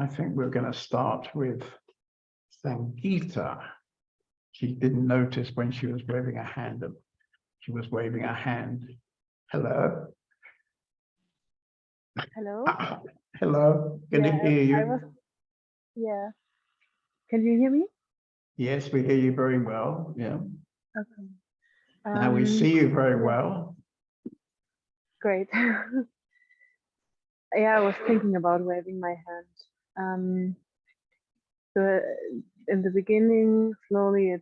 I think we're going to start with Sangeeta. She didn't notice when she was waving a hand. She was waving a hand. Hello. Hello. Hello. Can you hear you? Yeah. Can you hear me? Yes, we hear you very well. Yeah. Okay. Now we see you very well. Great. Yeah, I was thinking about waving my hand. In the beginning, slowly,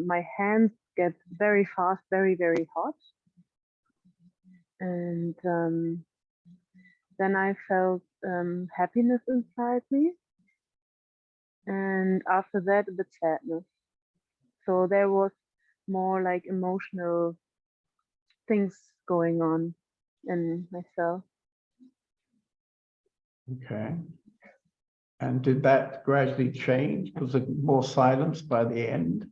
my hands get very fast, very, very hot. And then I felt happiness inside me. And after that, a bit sadness. So there was more like emotional things going on in myself. Okay. And did that gradually change? Was it more silence by the end?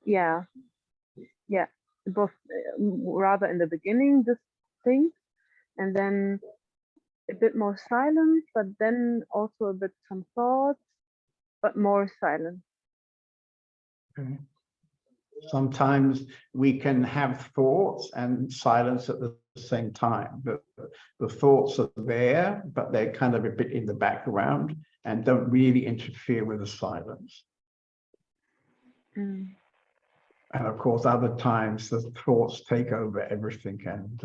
Yeah. Both rather in the beginning, this thing, and then a bit more silence, but then also a bit some thoughts, but more silence. Okay. Sometimes we can have thoughts and silence at the same time. The thoughts are there, but they're kind of a bit in the background and don't really interfere with the silence. Mm. And of course, other times the thoughts take over everything and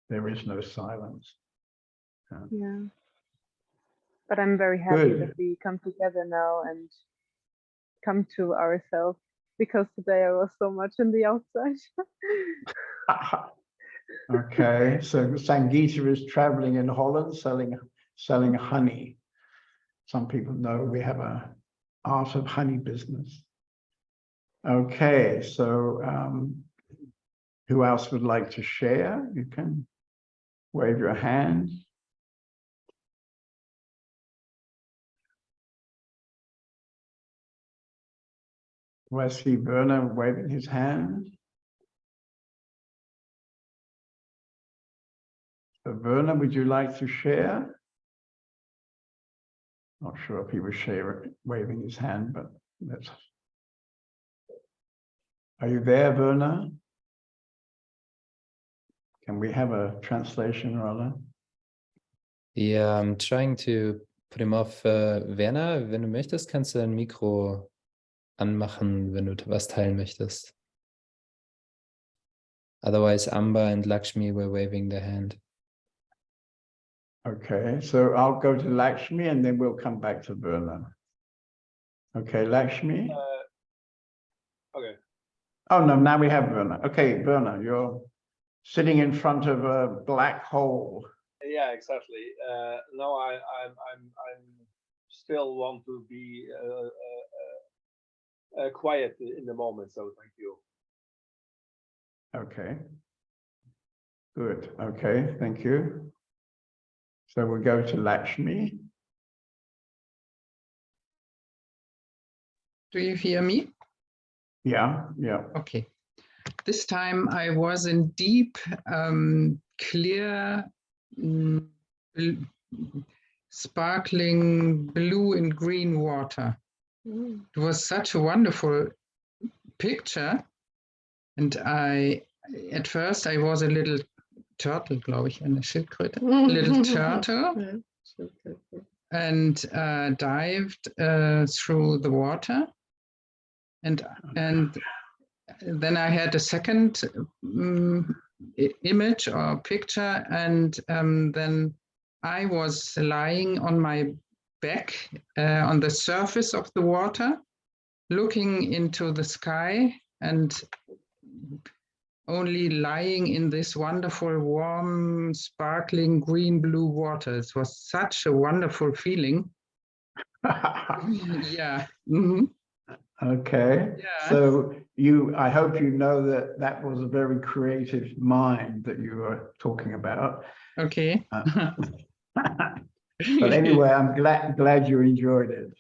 there is no silence. Yeah. But I'm very happy Good. that we come together now and come to ourselves, because today I was so much in the outside. Okay, so Sangeeta is traveling in Holland selling honey. Some people know we have a art of honey business. Okay, so who else would like to share? You can wave your hand. I see Werner waving his hand. So Werner, would you like to share? Not sure if he was waving his hand, but that's. Are you there, Werner? Can we have a translation, rather? Yeah, I'm trying to put him off. Werner, wenn du möchtest, kannst du dein Mikro anmachen, wenn du was teilen möchtest. Otherwise, Amber and Lakshmi were waving their hand. Okay, so I'll go to Lakshmi and then we'll come back to Werner. Okay, Lakshmi? Okay. Oh, no, now we have Werner. Okay, Werner, you're sitting in front of a black hole. Yeah, exactly. No, I'm still want to be quiet in the moment, so thank you. Okay. Good. Okay, thank you. So we'll go to Lakshmi. Do you hear me? Yeah. Okay. This time I was in deep, clear, sparkling blue and green water. It was such a wonderful picture. And at first I was a little turtle, glaube ich, eine Schildkröte, little turtle, and dived through the water. And then I had a second image or picture, and then I was lying on my back on the surface of the water, looking into the sky and only lying in this wonderful, warm, sparkling green-blue water. It was such a wonderful feeling. Yeah. Mm-hmm. Okay. Yeah. So I hope you know that was a very creative mind that you were talking about. Okay. But anyway, I'm glad you enjoyed it.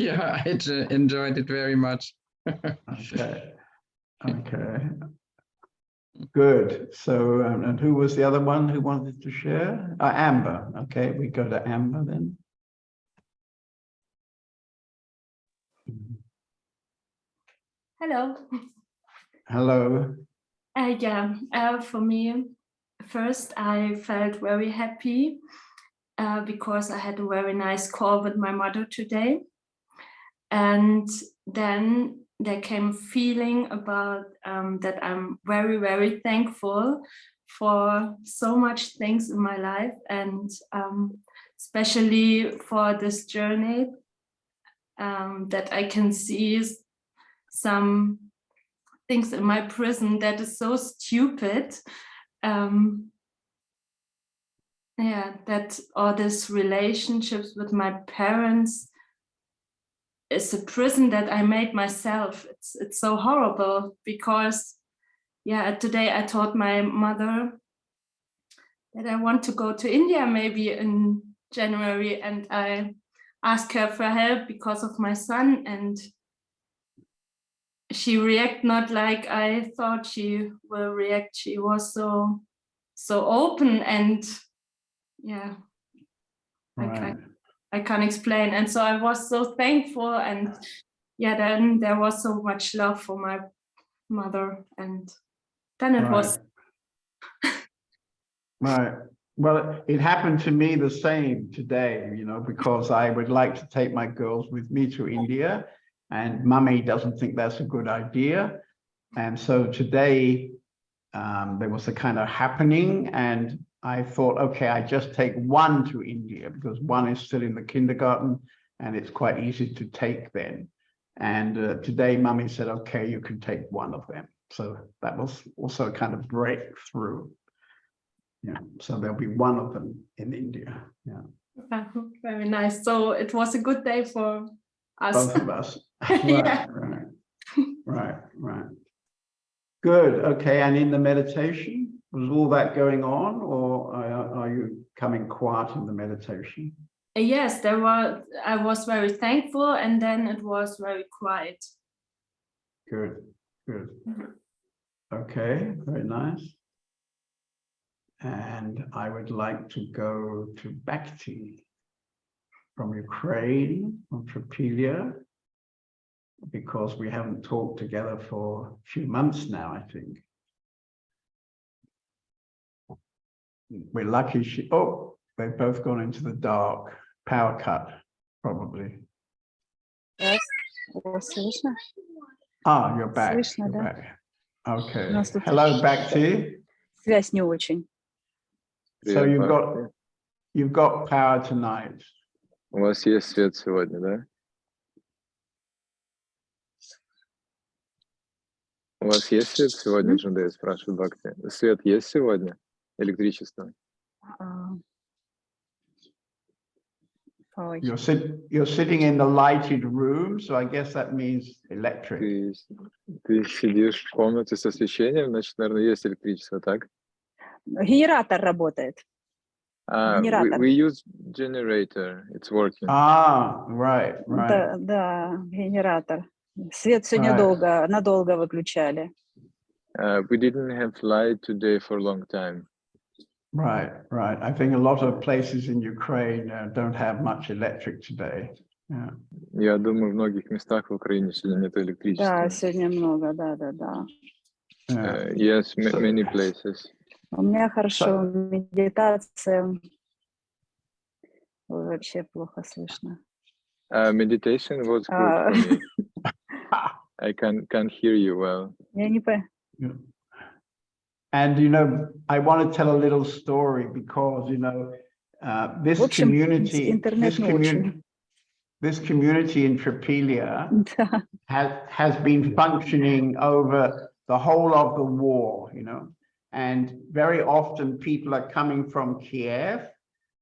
Yeah, I enjoyed it very much. Okay. Good. So, and who was the other one who wanted to share? Amber. Okay, we go to Amber then. Hello. Hello. For me, first I felt very happy because I had a very nice call with my mother today. And then there came a feeling about that I'm very, very thankful for so much things in my life, and especially for this journey that I can see some things in my prison that is so stupid. That all these relationships with my parents is a prison that I made myself. It's so horrible because today I told my mother that I want to go to India maybe in January, and I asked her for help because of my son, and she reacted not like I thought she will react. She was so open, and Right. I can't explain. And so I was so thankful, and then there was so much love for my mother, and then it was right. Well, it happened to me the same today, you know, because I would like to take my girls with me to India, and mummy doesn't think that's a good idea. And so today there was a kind of happening, and I thought, okay, I just take one to India because one is still in the kindergarten and it's quite easy to take then. And today mummy said, okay, you can take one of them. So that was also a kind of breakthrough. Yeah, so there'll be one of them in India. Yeah. Very nice. So it was a good day for us. Both of us. Right. Good. Okay. And in the meditation, was all that going on, or are you coming quiet in the meditation? Yes, I was very thankful, and then it was very quiet. Good. Okay, very nice. And I would like to go to Bhakti from Ukraine, from Tripelia, because we haven't talked together for a few months now, I think. We're lucky they've both gone into the dark. Power cut, probably. Yes, слышно? You're back. Слышно, You're да. back. Okay. Нас тут Hello, Bhakti. связь не очень. So you've got power tonight. У вас есть свет сегодня, да? У вас есть свет сегодня, Джундей, спрашивает Бхакти. Свет есть сегодня? Электричество? You're sitting in the lighted room, so I guess that means electric. Ты сидишь в комнате с освещением, значит, наверное, есть электричество, так? Генератор работает. Генератор. We use generator. It's working. Right. Да, генератор. Свет сегодня надолго выключали. We didn't have light today for a long time. Right. I think a lot of places in Ukraine don't have much electric today. Yeah. Я думаю, в многих местах в Украине сегодня нет электричества. Да, сегодня много, да. Yes, many places. У меня хорошо медитация. Ой, вообще плохо слышно. Meditation was good for me. I can't hear you well. Я не понимаю. And, you know, I want to tell a little story because, you know, this community in Tripelia has been functioning over the whole of the war, you know, and very often people are coming from Kiev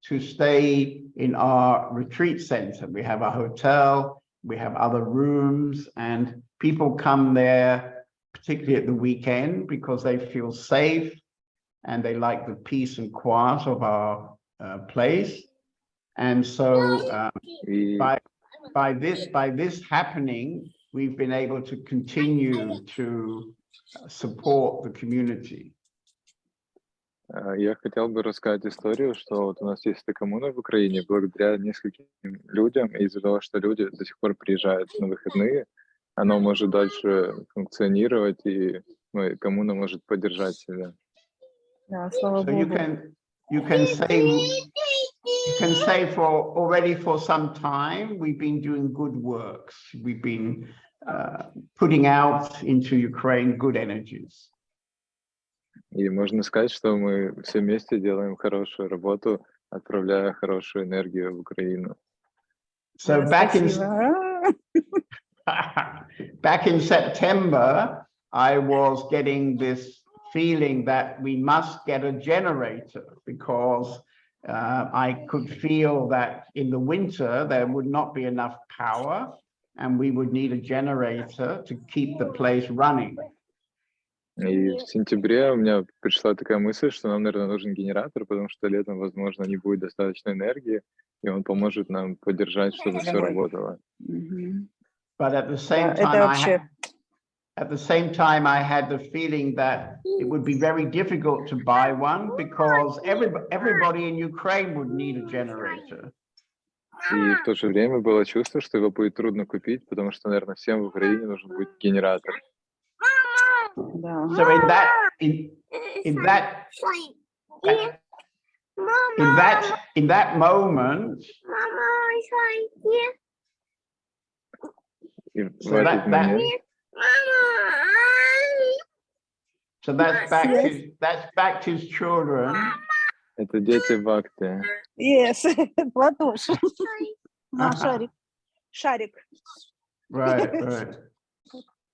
to stay in our retreat center. We have a hotel, we have other rooms, and people come there particularly at the weekend because they feel safe and they like the peace and quiet of our place. And so by this happening, we've been able to continue to support the community. Я хотел бы рассказать историю, что вот у нас есть эта коммуна в Украине благодаря нескольким людям, и из-за того, что люди до сих пор приезжают на выходные, оно может дальше функционировать, и коммуна может поддержать себя. Да, слава So you Богу. can say for some time we've been doing good works. We've been putting out into Ukraine good energies. И можно сказать, что мы все вместе делаем хорошую работу, отправляя хорошую энергию в Украину. So Да, back in September, I was getting this feeling that we must get a generator because I could feel that in the winter there would not be enough power and we would need a generator to keep the place running. И в сентябре у меня пришла такая мысль, что нам, наверное, нужен генератор, потому что летом, возможно, не будет достаточно энергии, и он поможет нам поддержать, чтобы все работало. But at the same time, I had the feeling that it would be very difficult to buy one because everybody in Ukraine would need a generator. И в то же время было чувство, что его будет трудно купить, потому что, наверное, всем в Украине нужен будет генератор. Да. So in that moment, И в этот момент, so that's back to his children. это дети Бхакти. Yes, Платош. На, шарик. Шарик. Right.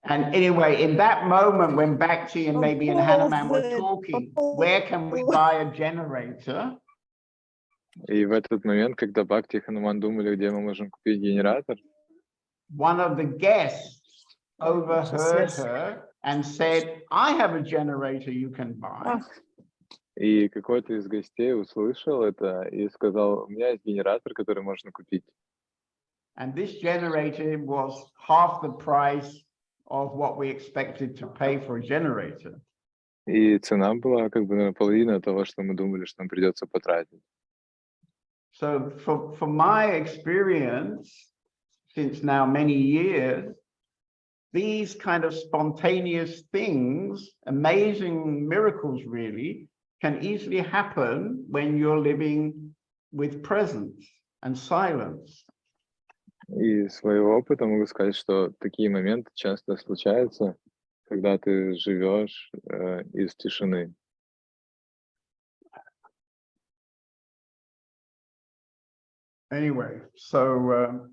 And anyway, in that moment when Bhakti and maybe and Hanuman were talking, where can we buy a generator? И в этот момент, когда Бхакти и Хануман думали, где мы можем купить генератор, one of the guests overheard her and said, I have a generator you can buy. и какой-то из гостей услышал это и сказал, у меня есть генератор, который можно купить. And this generator was half the price of what we expected to pay for a generator. И цена была как бы наполовину того, что мы думали, что нам придется потратить. So for my experience, since now many years, these kind of spontaneous things, amazing miracles really, can easily happen when you're living with presence and silence. И из своего опыта могу сказать, что такие моменты часто случаются, когда ты живешь из тишины. Anyway, so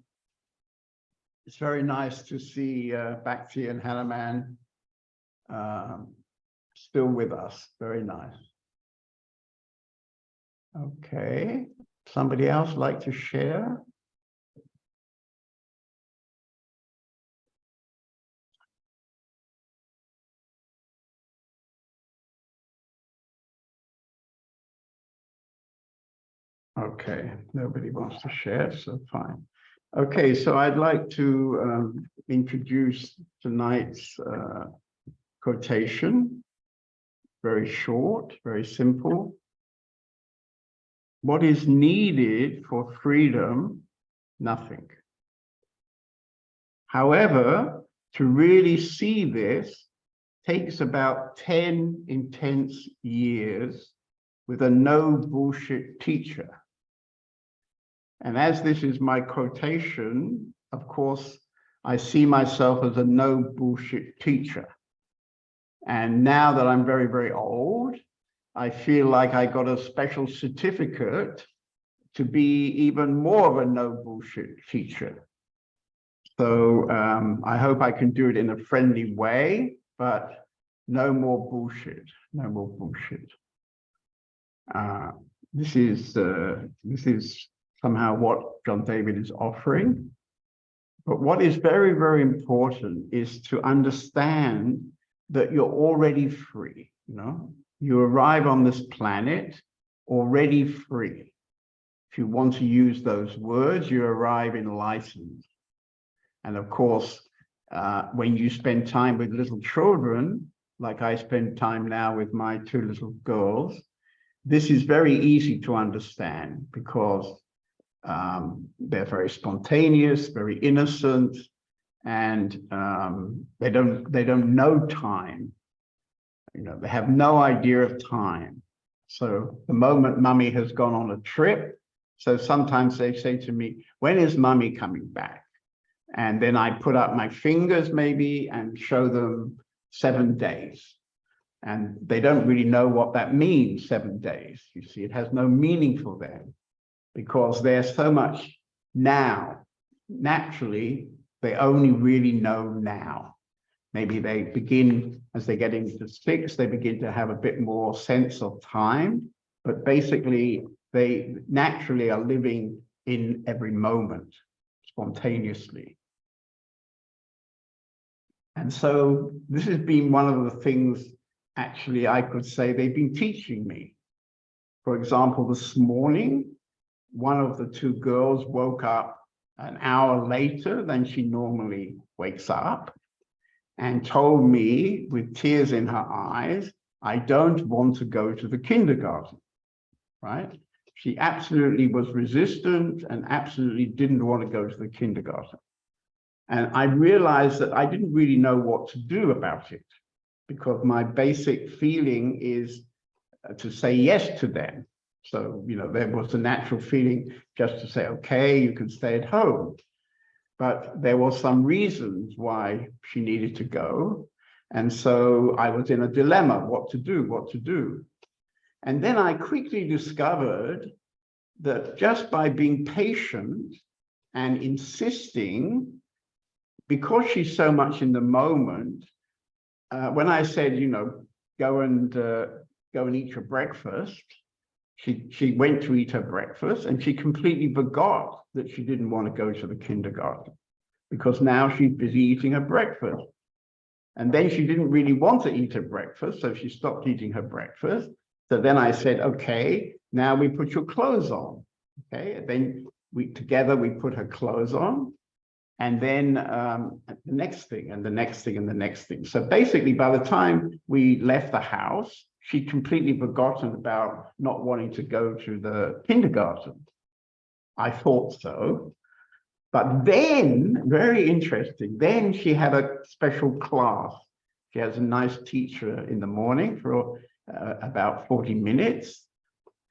it's very nice to see Bhakti and Hanuman still with us. Very nice. Okay, somebody else like to share? Okay, nobody wants to share, so fine. Okay, so I'd like to introduce tonight's quotation. Very short, very simple. What is needed for freedom? Nothing. However, to really see this takes about 10 intense years with a no bullshit teacher. And as this is my quotation, of course, I see myself as a no bullshit teacher. And now that I'm very, very old, I feel like I got a special certificate to be even more of a no bullshit teacher. So I hope I can do it in a friendly way, but no more bullshit, no more bullshit. This is somehow what John David is offering. But what is very, very important is to understand that you're already free, you know? You arrive on this planet already free. If you want to use those words, you arrive enlightened. And of course, when you spend time with little children, like I spend time now with my two little girls, this is very easy to understand because they're very spontaneous, very innocent, and they don't know time. You know, they have no idea of time. So the moment mummy has gone on a trip, so sometimes they say to me, when is mummy coming back? And then I put up my fingers maybe and show them 7 days. And they don't really know what that means, 7 days. You see, it has no meaning for them because there's so much now. Naturally, they only really know now. Maybe they begin, as they get into 6, they begin to have a bit more sense of time, but basically they naturally are living in every moment spontaneously. And so this has been one of the things, actually, I could say they've been teaching me. For example, this morning, one of the 2 girls woke up an hour later than she normally wakes up and told me with tears in her eyes, I don't want to go to the kindergarten, right? She absolutely was resistant and absolutely didn't want to go to the kindergarten. And I realized that I didn't really know what to do about it because my basic feeling is to say yes to them. So, you know, there was a natural feeling just to say, okay, you can stay at home. But there were some reasons why she needed to go. And so I was in a dilemma, what to do. And then I quickly discovered that just by being patient and insisting, because she's so much in the moment, when I said, you know, go and eat your breakfast, she went to eat her breakfast and she completely forgot that she didn't want to go to the kindergarten because now she's busy eating her breakfast. And then she didn't really want to eat her breakfast, so she stopped eating her breakfast. So then I said, okay, now we put your clothes on. Okay, and then together we put her clothes on. And then the next thing and the next thing and the next thing. So basically, by the time we left the house, she'd completely forgotten about not wanting to go to the kindergarten. I thought so. But then, very interesting, then she had a special class. She has a nice teacher in the morning for about 40 minutes.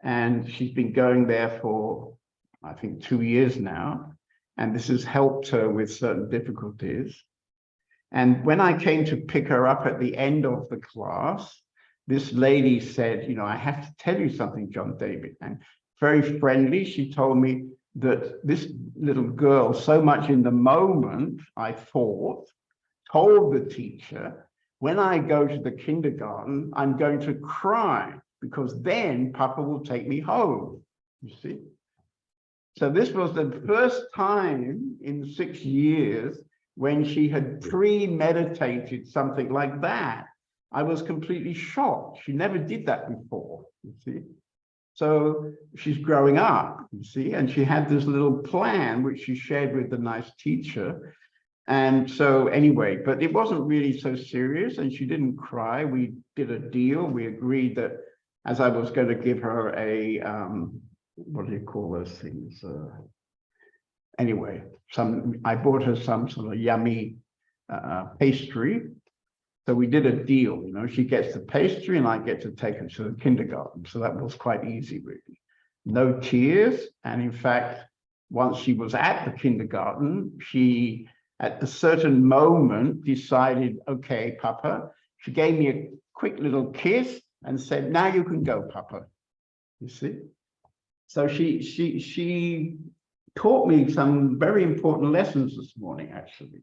And she's been going there for, I think, 2 years now. And this has helped her with certain difficulties. And when I came to pick her up at the end of the class, this lady said, you know, I have to tell you something, John David. And very friendly, she told me that this little girl, so much in the moment, I thought, told the teacher, when I go to the kindergarten, I'm going to cry because then Papa will take me home, you see. So this was the first time in 6 years when she had premeditated something like that. I was completely shocked. She never did that before, you see. So she's growing up, you see, and she had this little plan which she shared with the nice teacher. And so anyway, but it wasn't really so serious and she didn't cry. We did a deal. We agreed that as I was going to give her a, what do you call those things? Anyway, I bought her some sort of yummy pastry. So we did a deal, you know, she gets the pastry and I get to take her to the kindergarten. So that was quite easy, really. No tears. And in fact, once she was at the kindergarten, she, at a certain moment, decided, okay, Papa. She gave me a quick little kiss and said, now you can go, Papa. You see? So she taught me some very important lessons this morning, actually.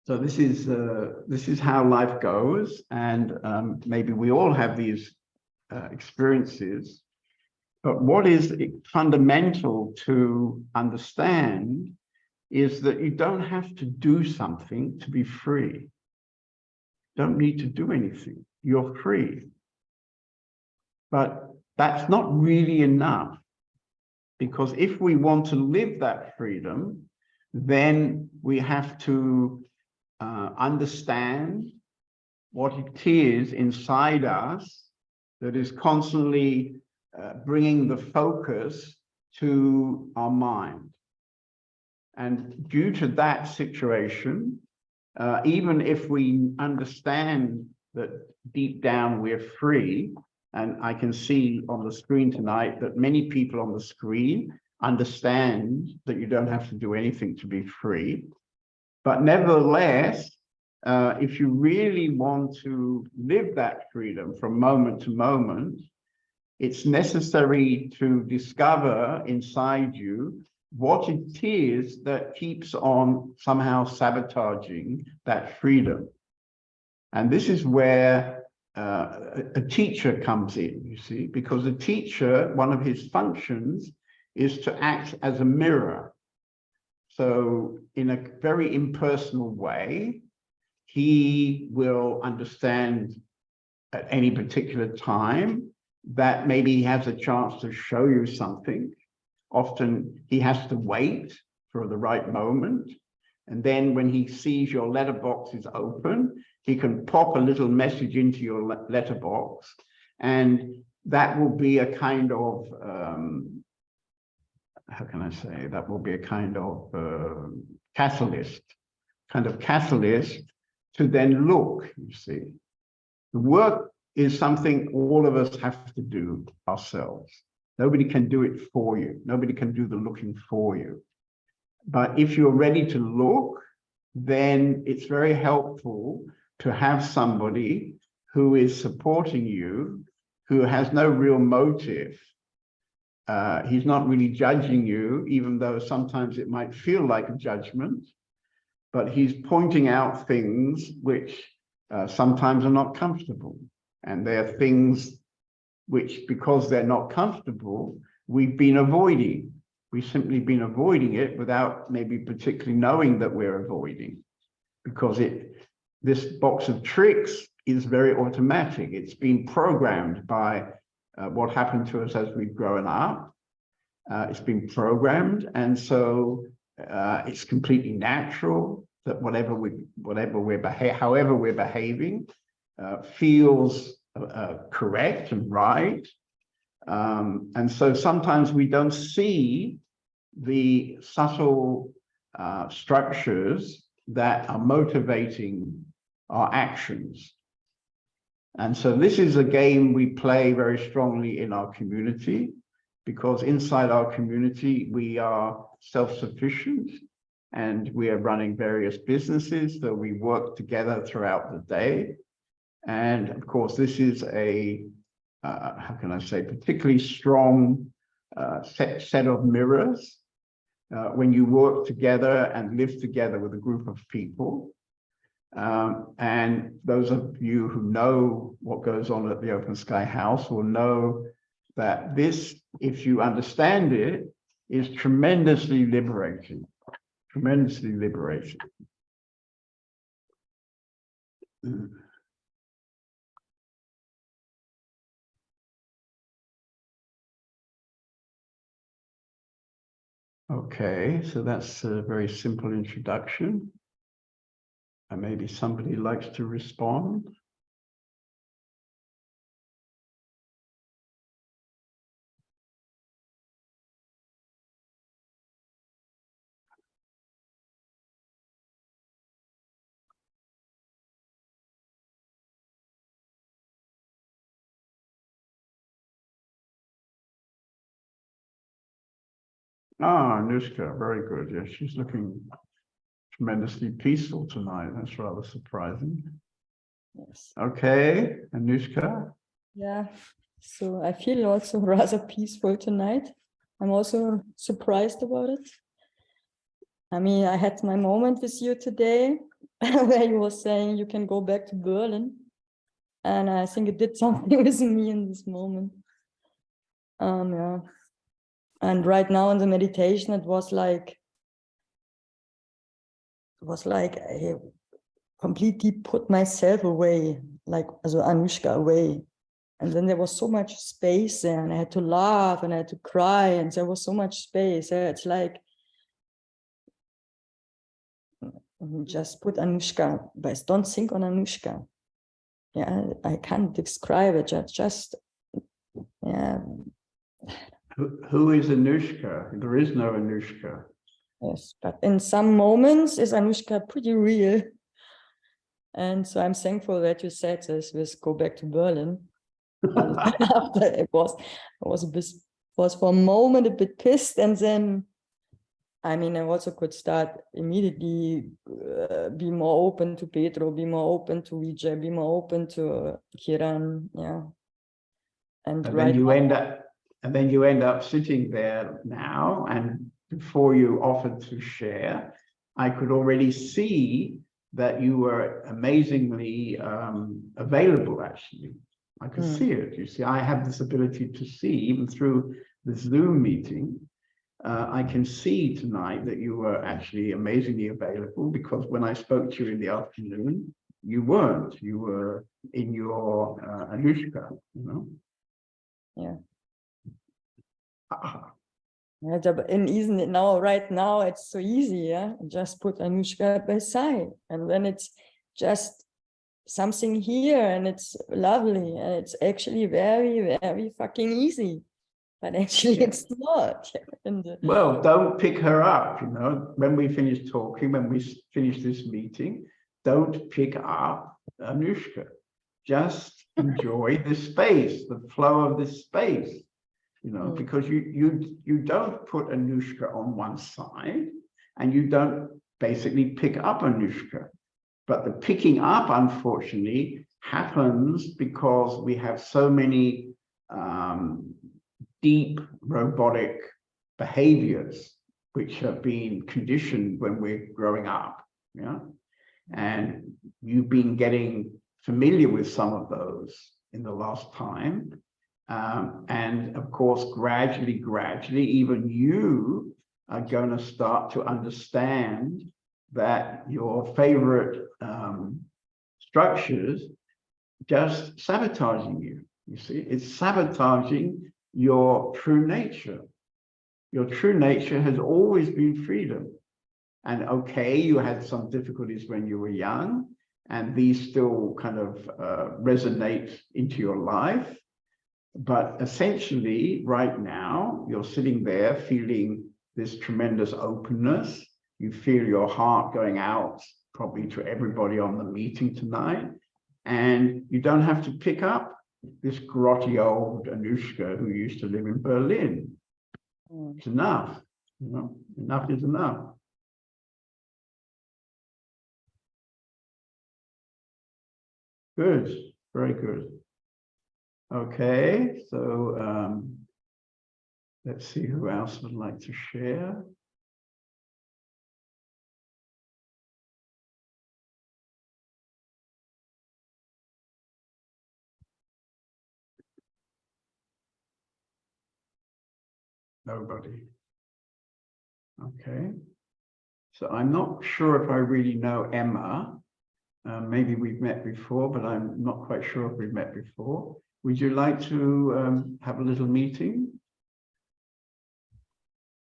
So this is how life goes, and maybe we all have these experiences. But what is fundamental to understand is that you don't have to do something to be free. You don't need to do anything. You're free. But that's not really enough, because if we want to live that freedom, then we have to understand what it is inside us that is constantly bringing the focus to our mind. And due to that situation, even if we understand that deep down we're free, and I can see on the screen tonight that many people on the screen understand that you don't have to do anything to be free. But nevertheless, if you really want to live that freedom from moment to moment, it's necessary to discover inside you what it is that keeps on somehow sabotaging that freedom. And this is where a teacher comes in, you see, because a teacher, one of his functions is to act as a mirror. So in a very impersonal way, he will understand at any particular time that maybe he has a chance to show you something. Often he has to wait for the right moment. And then when he sees your letterbox is open, he can pop a little message into your letterbox. And that will be a kind of, how can I say, that will be a kind of catalyst to then look, you see. The work is something all of us have to do ourselves. Nobody can do it for you. Nobody can do the looking for you. But if you're ready to look, then it's very helpful to have somebody who is supporting you, who has no real motive. He's not really judging you, even though sometimes it might feel like a judgment, but he's pointing out things which sometimes are not comfortable. And they're things which, because they're not comfortable, we've been avoiding. We've simply been avoiding it without maybe particularly knowing that we're avoiding, because this box of tricks is very automatic. It's been programmed by what happened to us as we've grown up. It's been programmed, and so it's completely natural that however we're behaving feels correct and right. And so sometimes we don't see the subtle structures that are motivating our actions. And so this is a game we play very strongly in our community, because inside our community, we are self-sufficient and we are running various businesses, so we work together throughout the day. And of course, this is a, how can I say, particularly strong set of mirrors when you work together and live together with a group of people. And those of you who know what goes on at the Open Sky House will know that this, if you understand it, is tremendously liberating, tremendously liberating. Okay, so that's a very simple introduction. And maybe somebody likes to respond. Ah, Anushka, very good. Yeah, she's looking tremendously peaceful tonight. That's rather surprising. Yes. Okay, Anushka. Yeah. So I feel also rather peaceful tonight. I'm also surprised about it. I mean, I had my moment with you today where you were saying you can go back to Berlin. And I think it did something with me in this moment. Yeah. And right now in the meditation, it was like I completely put myself away, like also Anushka away. And then there was so much space there, and I had to laugh and I had to cry, and there was so much space. It's like just put Anushka, but don't think on Anushka. Yeah, I can't describe it. Just yeah. Who is Anushka? There is no Anushka. Yes, but in some moments is Anushka pretty real. And so I'm thankful that you said this with go back to Berlin. After I was for a moment a bit pissed, and then I mean I also could start immediately be more open to Pedro, be more open to Vijay, be more open to Kiran, yeah. And then you end up sitting there now, and before you offered to share, I could already see that you were amazingly available, actually. I could see it. You see, I have this ability to see, even through the Zoom meeting. I can see tonight that you were actually amazingly available, because when I spoke to you in the afternoon, you weren't. You were in your Anushka, you know? Yeah. And isn't now, right now, it's so easy, yeah? Just put Anushka beside, and then it's just something here, and it's lovely, and it's actually very, very fucking easy. But actually, it's not. Well, don't pick her up, you know, when we finish talking, when we finish this meeting, don't pick up Anushka. Just enjoy the space, the flow of this space. You know, because you don't put Anushka on one side, and you don't basically pick up Anushka. But the picking up, unfortunately, happens because we have so many deep robotic behaviors which have been conditioned when we're growing up. Yeah, and you've been getting familiar with some of those in the last time. And of course, gradually, even you are going to start to understand that your favorite structures just sabotaging you. You see, it's sabotaging your true nature. Your true nature has always been freedom. And okay, you had some difficulties when you were young, and these still kind of resonate into your life. But essentially, right now, you're sitting there feeling this tremendous openness. You feel your heart going out probably to everybody on the meeting tonight. And you don't have to pick up this grotty old Anushka who used to live in Berlin. It's enough. You know, enough is enough. Good, very good. Okay, so let's see who else would like to share. Nobody. Okay, so I'm not sure if I really know Emma. Maybe we've met before, but I'm not quite sure if we've met before. Would you like to have a little meeting?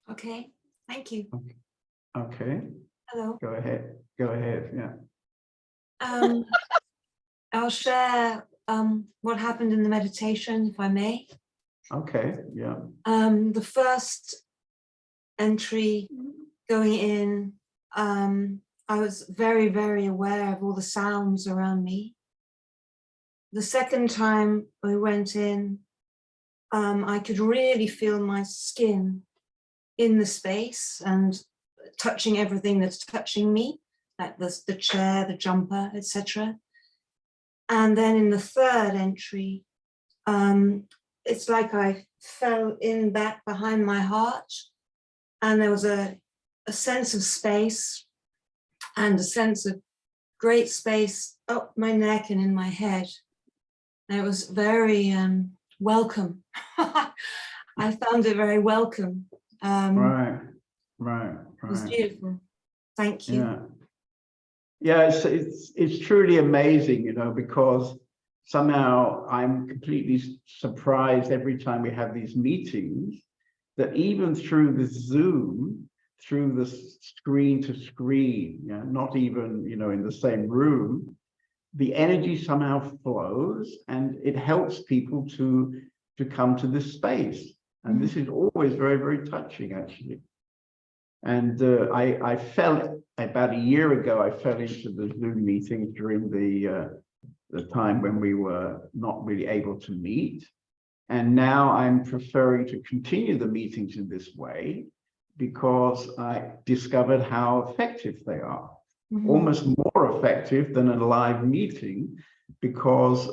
Okay, thank you. Okay. Hello. Go ahead. Go ahead. Yeah. I'll share what happened in the meditation, if I may. Okay. Yeah. The first entry going in, I was very, very aware of all the sounds around me. The second time I went in, I could really feel my skin in the space and touching everything that's touching me, like the chair, the jumper, etc. And then in the third entry, it's like I fell in back behind my heart, and there was a sense of space and a sense of great space up my neck and in my head. And it was very welcome. I found it very welcome. Right. It was beautiful. Thank you. Yeah, it's truly amazing, you know, because somehow I'm completely surprised every time we have these meetings that even through the Zoom, through the screen to screen, you know, not even, you know, in the same room, the energy somehow flows and it helps people to come to this space. And this is always very, very touching, actually. And I felt about a year ago, I fell into the Zoom meetings during the time when we were not really able to meet. And now I'm preferring to continue the meetings in this way because I discovered how effective they are. Almost more effective than a live meeting, because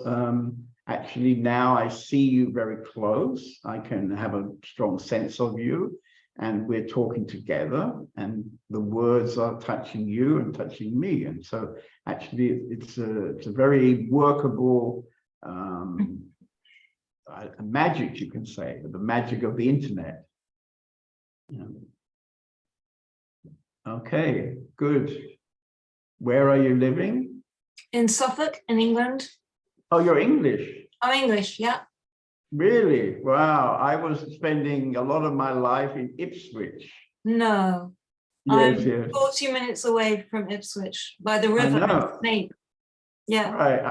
actually now I see you very close. I can have a strong sense of you, and we're talking together, and the words are touching you and touching me. And so actually it's a very workable magic, you can say, the magic of the internet. Yeah. Okay, good. Where are you living? In Suffolk, in England. Oh, you're English. I'm English, yeah. Really? Wow. I was spending a lot of my life in Ipswich. No. Yes, I'm yes. 40 minutes away from Ipswich by the I river. know. Snape. Yeah. Right.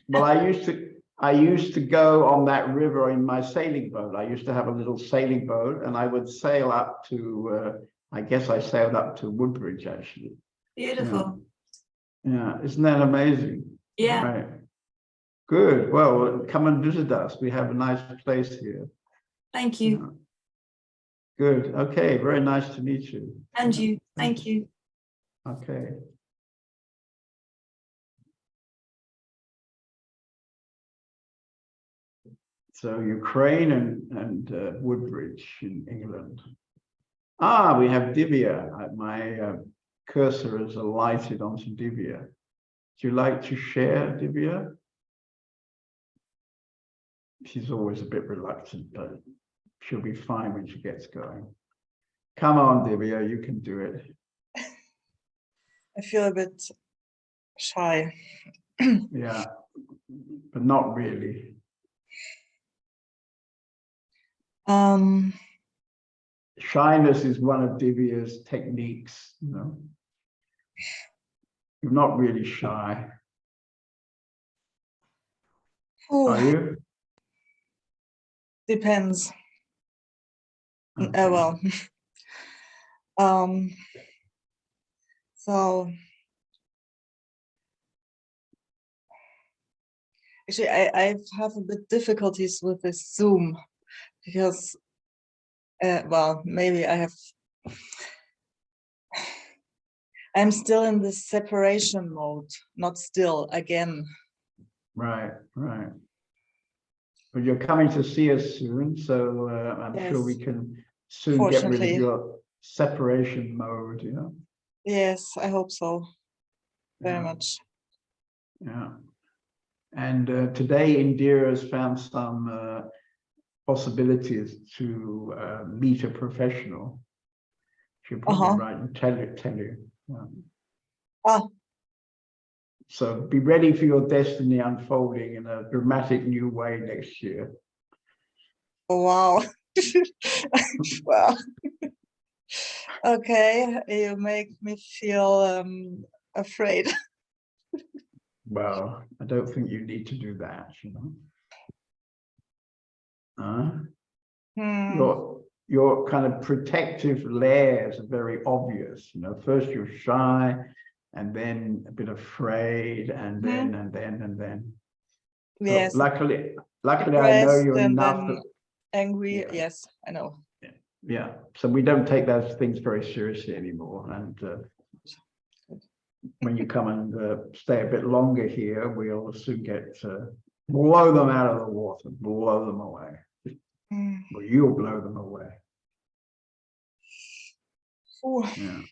Well, I used to go on that river in my sailing boat. I used to have a little sailing boat, and I would sail up to, I guess I sailed up to Woodbridge, actually. Beautiful. Yeah, isn't that amazing? Yeah. Right. Good. Well, come and visit us. We have a nice place here. Thank you. Yeah. Good. Okay. Very nice to meet you. And you. Thank you. Okay. So Ukraine and Woodbridge in England. Ah, we have Divya. My cursor is alighted onto Divya. Do you like to share, Divya? She's always a bit reluctant, but she'll be fine when she gets going. Come on, Divya, you can do it. I feel a bit shy. Yeah, but not really. Shyness is one of Divya's techniques, you know. You're not really shy. Are you? Depends. Okay. Well, so actually, I have a bit difficulties with this Zoom because, well, maybe I'm still in this separation mode, not still again. Right, right. But you're coming to see us soon, so I'm sure we can soon get rid of your separation mode, you know? Yes, I hope so. Very much. Yeah. And today Indira has found some possibilities to meet a professional. She'll probably write and tell you. Yeah. So be ready for your destiny unfolding in a dramatic new way next year. Oh, wow. Wow. Okay, you make me feel afraid. Well, I don't think you need to do that, you know. Your kind of protective layers are very obvious. You know, first you're shy, and then a bit afraid, and then. Yes. So luckily, I know you enough. Angry. Yeah. Yes, I know. Yeah. So we don't take those things very seriously anymore, and when you come and stay a bit longer here, we'll soon get blow them out of the water, blow them away. Well, you'll blow them away. Ooh. Yeah.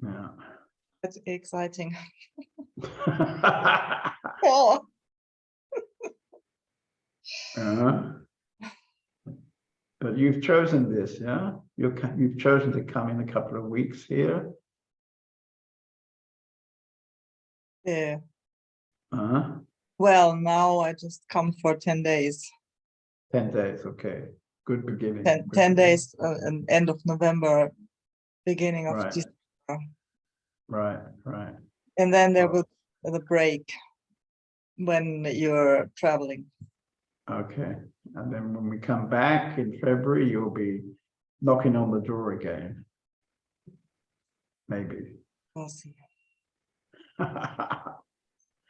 Yeah. That's exciting. Oh. But you've chosen this, yeah? You've chosen to come in a couple of weeks here. Yeah. Well, now I just come for 10 days. 10 days, okay. Good beginning. 10 days and end of November. beginning of Right. December. Right. And then there Well, will be the break when you're traveling. okay. And then when we come back in February, you'll be knocking on the door again. Maybe. We'll see.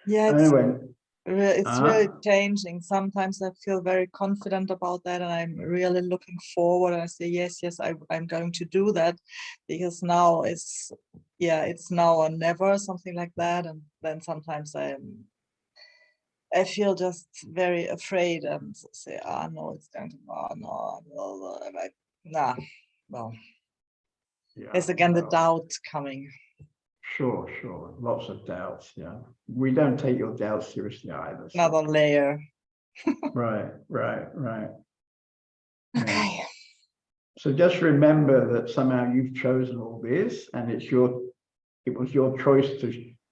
Yeah, Anyway, it's really changing. Sometimes I feel very confident about that, and I'm really looking forward. And I say, yes, I'm going to do that, because now it's now or never, something like that. And then sometimes I feel just very afraid and say, no, it's going to, no, nah, well, yeah, there's again the well, doubt coming. Sure. Lots of doubts, yeah. We don't take your doubts seriously either. So. Another layer. Right. Okay. Yeah. So just remember that somehow you've chosen all this, and it was your choice to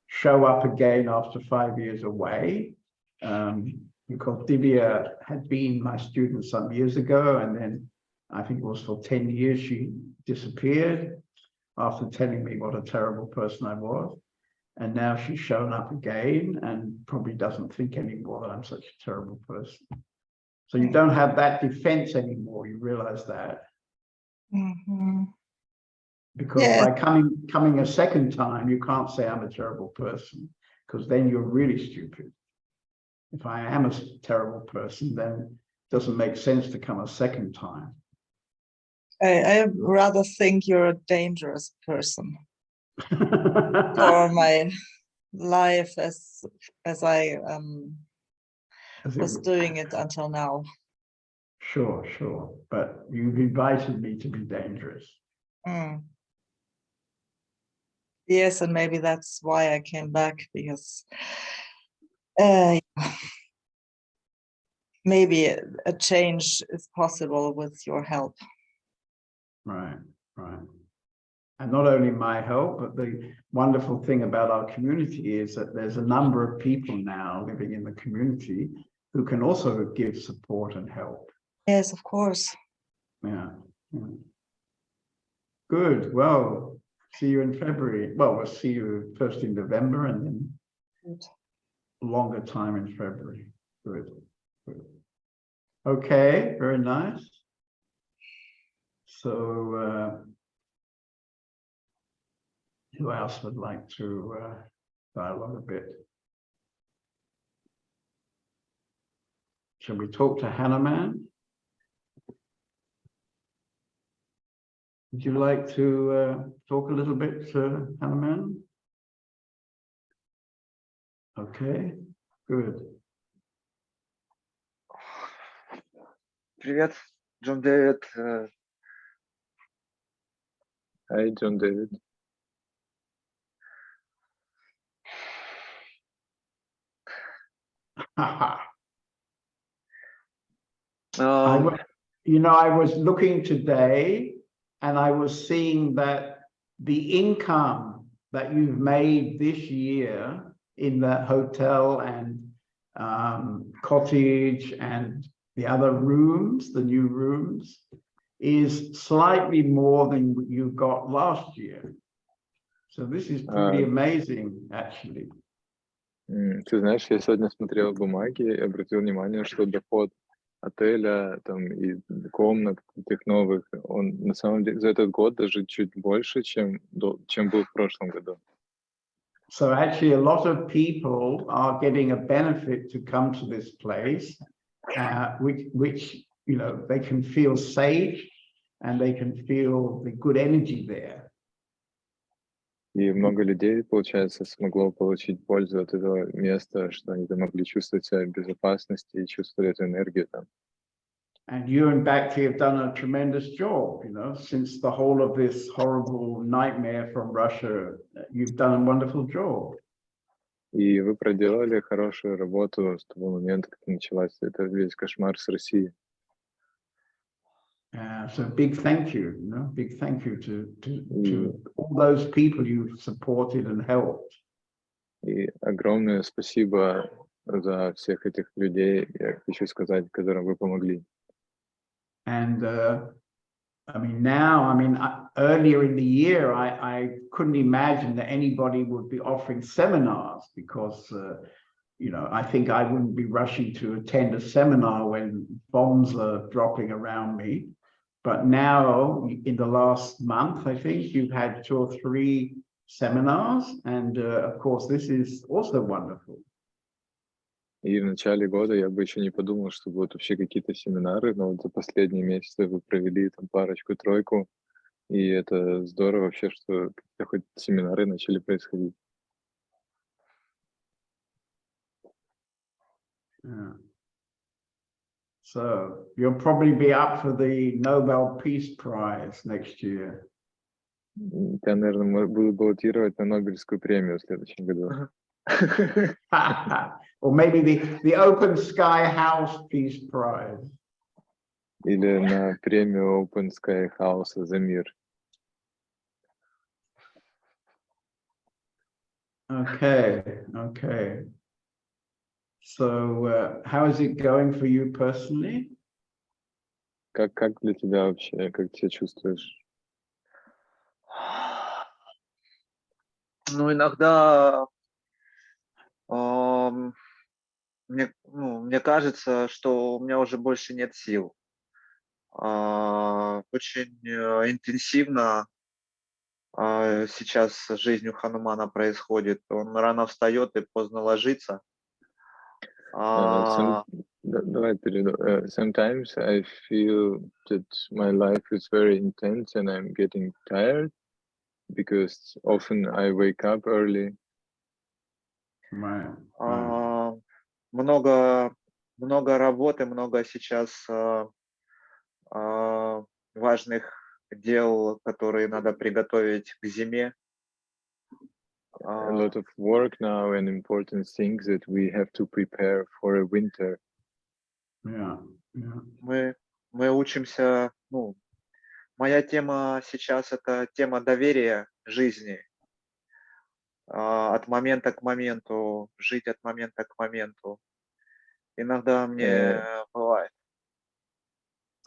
show up again after 5 years away. Because Divya had been my student some years ago, and then I think it was for 10 years she disappeared after telling me what a terrible person I was. And now she's shown up again and probably doesn't think anymore that I'm such a terrible person. So you don't have that defense anymore, you realize that. Mm-hmm. Because by coming a second time, you can't say I'm a terrible person, because then you're really stupid. If I am a terrible person, then it doesn't make sense to come a second time. I rather think you're a dangerous person for my life as I was doing it until now. Sure. But you've invited me to be dangerous. Yes, and maybe that's why I came back, because maybe a change is possible with your help. Right. And not only my help, but the wonderful thing about our community is that there's a number of people now living in the community who can also give support and help. Yes, of course. Yeah. Good. Well, see you in February. Well, we'll see you first in November and then longer time in February. Good. Okay, very nice. So who else would like to dialogue a bit? Shall we talk to Hanuman? Would you like to talk a little bit to Hanuman? Okay, good. Привет, Джон Дэвид. Hi, John David. I was looking today and I was seeing that the income that you've made this year in the hotel and cottage and the other rooms, the new rooms, is slightly more than you got last year. So this is pretty amazing, actually. Ты знаешь, я сегодня смотрел бумаги и обратил внимание, что доход отеля там, и комнат этих новых, он на самом деле за этот год даже чуть больше, чем был в прошлом году. So actually a lot of people are getting a benefit to come to this place, which they can feel safe and they can feel the good energy there. И много людей, получается, смогло получить пользу от этого места, что они там могли чувствовать себя в безопасности и чувствовали эту энергию там. And you and Bhakti have done a tremendous job, since the whole of this horrible nightmare from Russia, you've done a wonderful job. И вы проделали хорошую работу с того момента, как началась этот весь кошмар с Россией. So big thank you, big thank you to all those people you supported and helped. И огромное спасибо за всех этих людей, я хочу сказать, которым вы помогли. And I mean, now, I mean, earlier in the year, I couldn't imagine that anybody would be offering seminars because, you know, I think I wouldn't be rushing to attend a seminar when bombs are dropping around me. But now, in the last month, I think you've had 2 or 3 seminars. And of course, this is also wonderful. И в начале года я бы еще не подумал, что будут вообще какие-то семинары, но вот за последние месяцы вы провели там парочку-тройку, и это здорово вообще, что какие-то хоть семинары начали происходить. Yeah. So you'll probably be up for the Nobel Peace Prize next year. Я, наверное, буду баллотировать на Нобелевскую премию в следующем году. Or maybe the Open Sky House Peace Prize. Или на премию Open Sky House за мир. Okay. So how is it going for you personally? Как для тебя вообще, как ты себя чувствуешь? Ну, иногда мне кажется, что у меня уже больше нет сил. Очень интенсивно сейчас жизнь у Ханумана происходит. Он рано встает и поздно ложится. Давай перейду. Sometimes I feel that my life is very intense and I'm getting tired because often I wake up early. Right. Много работы, много сейчас важных дел, которые надо приготовить к зиме. A lot of work now and important things that we have to prepare for a winter. Yeah. Мы учимся, ну, моя тема сейчас это тема доверия жизни. От момента к моменту, жить от момента к моменту. Иногда мне бывает.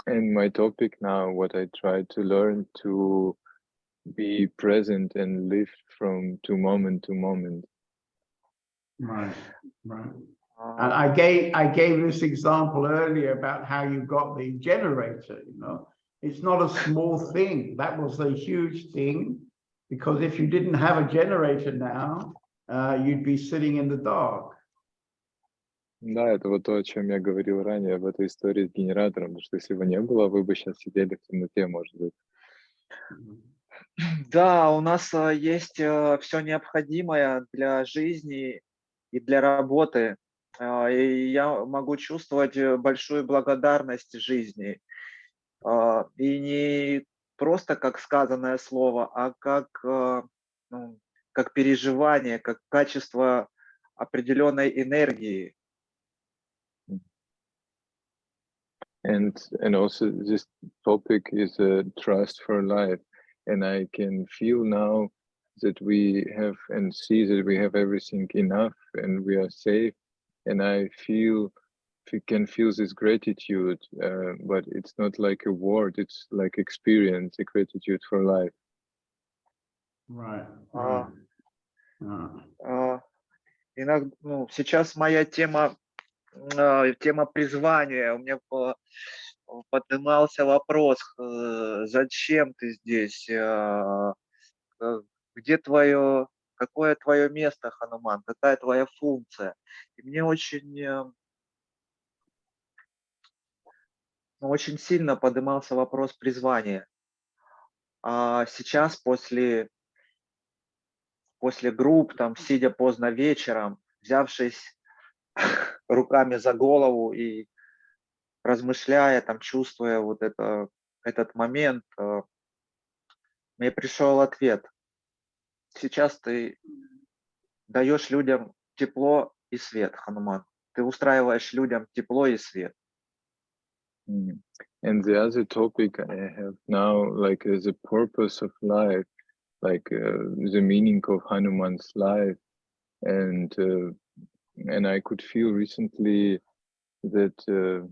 And my topic now, what I try to learn to be present and live from moment to moment. Right. And I gave this example earlier about how you got the generator, you know. It's not a small thing. That was a huge thing, because if you didn't have a generator now, you'd be sitting in the dark. Да, это вот то, о чем я говорил ранее, об этой истории с генератором, потому что если его не было, вы бы сейчас сидели в темноте, может быть. Да, у нас есть все необходимое для жизни и для работы. И я могу чувствовать большую благодарность жизни. И не просто как сказанное слово, а как переживание, как качество определенной энергии. And also this topic is a trust for life. And I can feel now that we have and see that we have everything enough and we are safe. And I can feel this gratitude, but it's not like a word, it's like experience, a gratitude for life. Right. Иногда, сейчас моя тема призвания. У меня поднимался вопрос, зачем ты здесь, какое твое место, Хануман, какая твоя функция. И мне очень сильно поднимался вопрос призвания. А сейчас после групп, там, сидя поздно вечером, взявшись руками за голову и размышляя, там, чувствуя вот этот момент, мне пришел ответ. Сейчас ты даешь людям тепло и свет, Хануман. Ты устраиваешь людям тепло и свет. And the other topic I have now, like the purpose of life, like the meaning of Hanuman's life, and I could feel recently that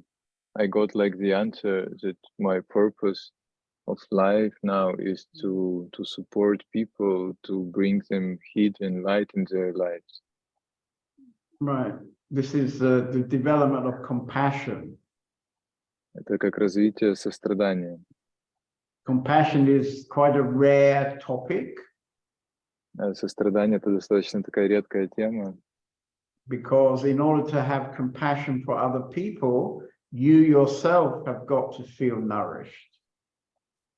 I got like the answer that my purpose of life now is to support people, to bring them heat and light in their lives. Right. This is the development of compassion. Это как развитие сострадания. Compassion is quite a rare topic Сострадание — это достаточно такая редкая тема, because in order to have compassion for other people, you yourself have got to feel nourished.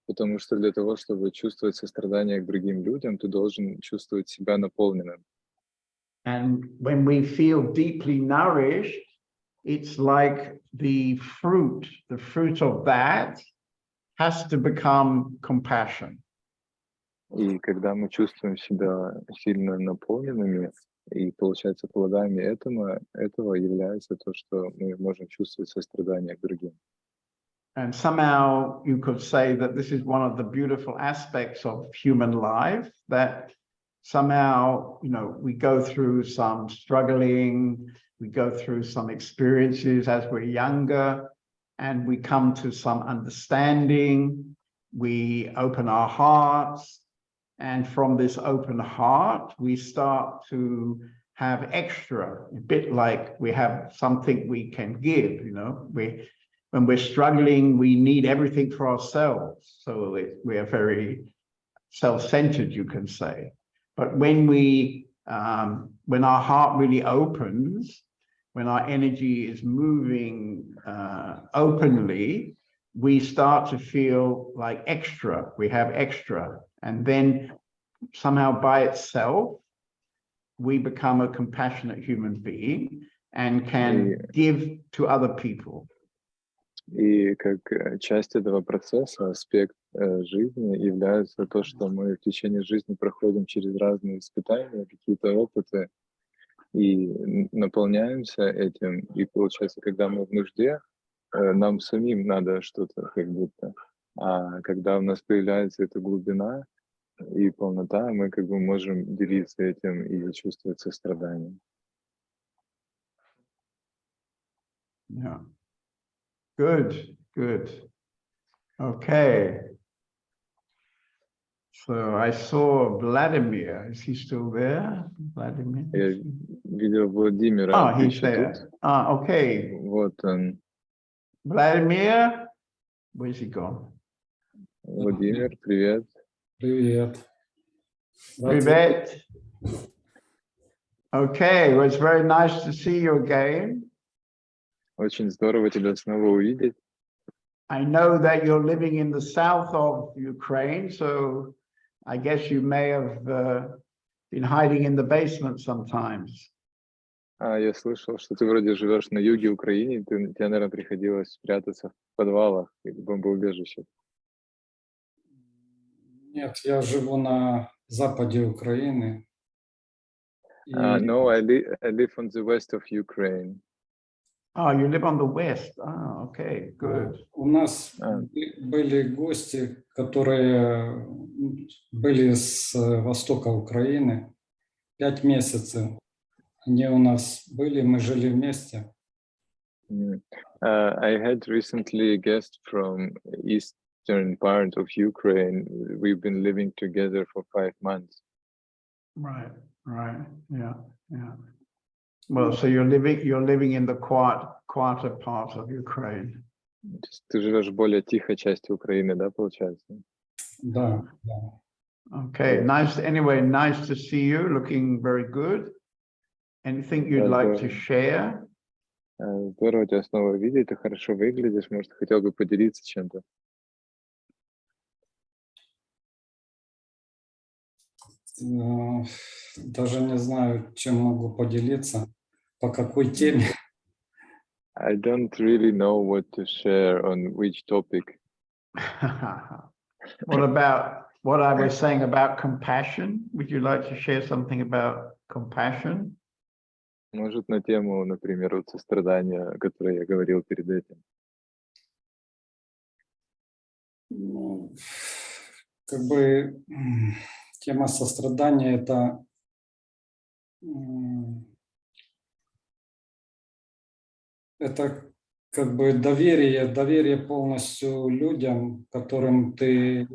потому что для того, чтобы чувствовать сострадание к другим людям, ты должен чувствовать себя наполненным. And when we feel deeply nourished, it's like the fruit of that has to become compassion. И когда мы чувствуем себя сильно наполненными, и получается плодами этого является то, что мы можем чувствовать сострадание к другим. And somehow you could say that this is one of the beautiful aspects of human life, that somehow, you know, we go through some struggling, we go through some experiences as we're younger, and we come to some understanding, we open our hearts, and from this open heart, we start to have extra, a bit like we have something we can give, you know. When we're struggling, we need everything for ourselves. So we are very self-centered, you can say. But when our heart really opens, when our energy is moving openly, we start to feel like extra, we have extra. And then somehow by itself, we become a compassionate human being and can give to other people. И как часть этого процесса, аспект жизни является то, что мы в течение жизни проходим через разные испытания, какие-то опыты, и наполняемся этим. И получается, когда мы в нужде, нам самим надо что-то как будто. А когда у нас появляется эта глубина и полнота, мы как бы можем делиться этим и чувствовать сострадание. Yeah. Good, good. Okay. So I saw Vladimir. Is he still there? Vladimir? Я видел Владимира. Oh, he's there. Okay. Вот он. Vladimir, where's he gone? Владимир, привет. Привет. Привет. Okay, well, it's very nice to see you again. Очень здорово тебя снова увидеть. I know that you're living in the south of Ukraine, so I guess you may have been hiding in the basement sometimes. Я слышал, что ты вроде живешь на юге Украины, тебе, наверное, приходилось спрятаться в подвалах или бомбоубежищах. Нет, я живу на западе Украины. No, I live on the west of Ukraine. Oh, you live on the west. Oh, okay, good. У нас были гости, которые были с востока Украины. 5 месяцев они у нас были, мы жили вместе. I had recently a guest from eastern part of Ukraine. We've been living together for 5 months. Right, yeah. Well, so you're living in the quieter part of Ukraine. Ты живешь в более тихой части Украины, да, получается? Да. Okay, nice. Anyway, nice to see you. Looking very good. Anything you'd like to share? Здорово тебя снова видеть. Ты хорошо выглядишь. Может, хотел бы поделиться чем-то? Даже не знаю, чем могу поделиться, по какой теме. I don't really know what to share on which topic. What about what I was saying about compassion? Would you like to share something about compassion? Может, на тему, например, вот сострадания, о которой я говорил перед этим. Ну, как бы тема сострадания это как бы доверие полностью людям, которым ты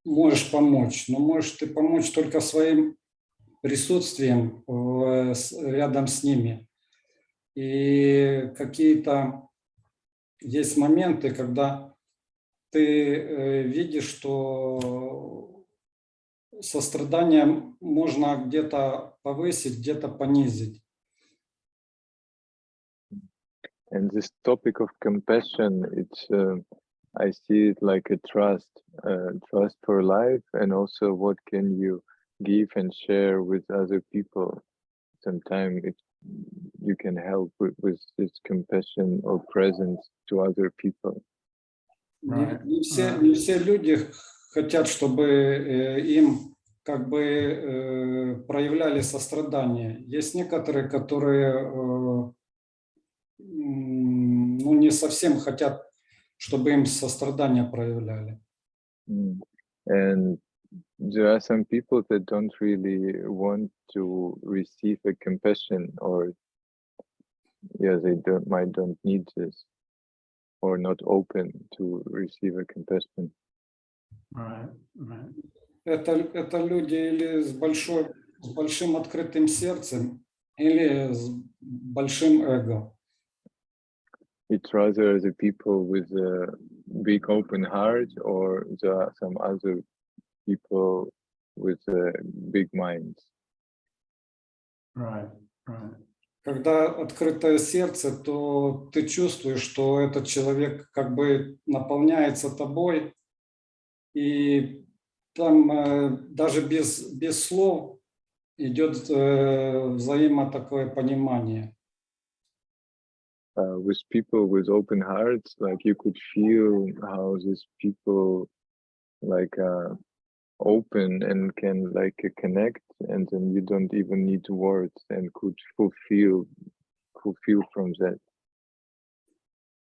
можешь помочь. Но можешь ты помочь только своим присутствием рядом с ними. И какие-то есть моменты, когда ты видишь, что сострадание можно где-то повысить, где-то понизить. And this topic of compassion, it's I see it like a trust for life, and also what can you give and share with other people. Sometimes you can help with this compassion or presence to other people. Не все люди хотят, чтобы им как бы проявляли сострадание. Есть некоторые, которые ну, не совсем хотят, чтобы им сострадание проявляли. And there are some people that don't really want to receive a compassion, or they don't need this, or not open to receive a compassion. Right, right. Это люди или с большим открытым сердцем, или с большим эго. It's rather the people with a big open heart, or there are some other people with big minds. Right, right. Когда открытое сердце, то ты чувствуешь, что этот человек как бы наполняется тобой, и там даже без слов идет такое понимание. With people with open hearts, like you could feel how these people like open and can like connect, and then you don't even need words and could fulfill from that.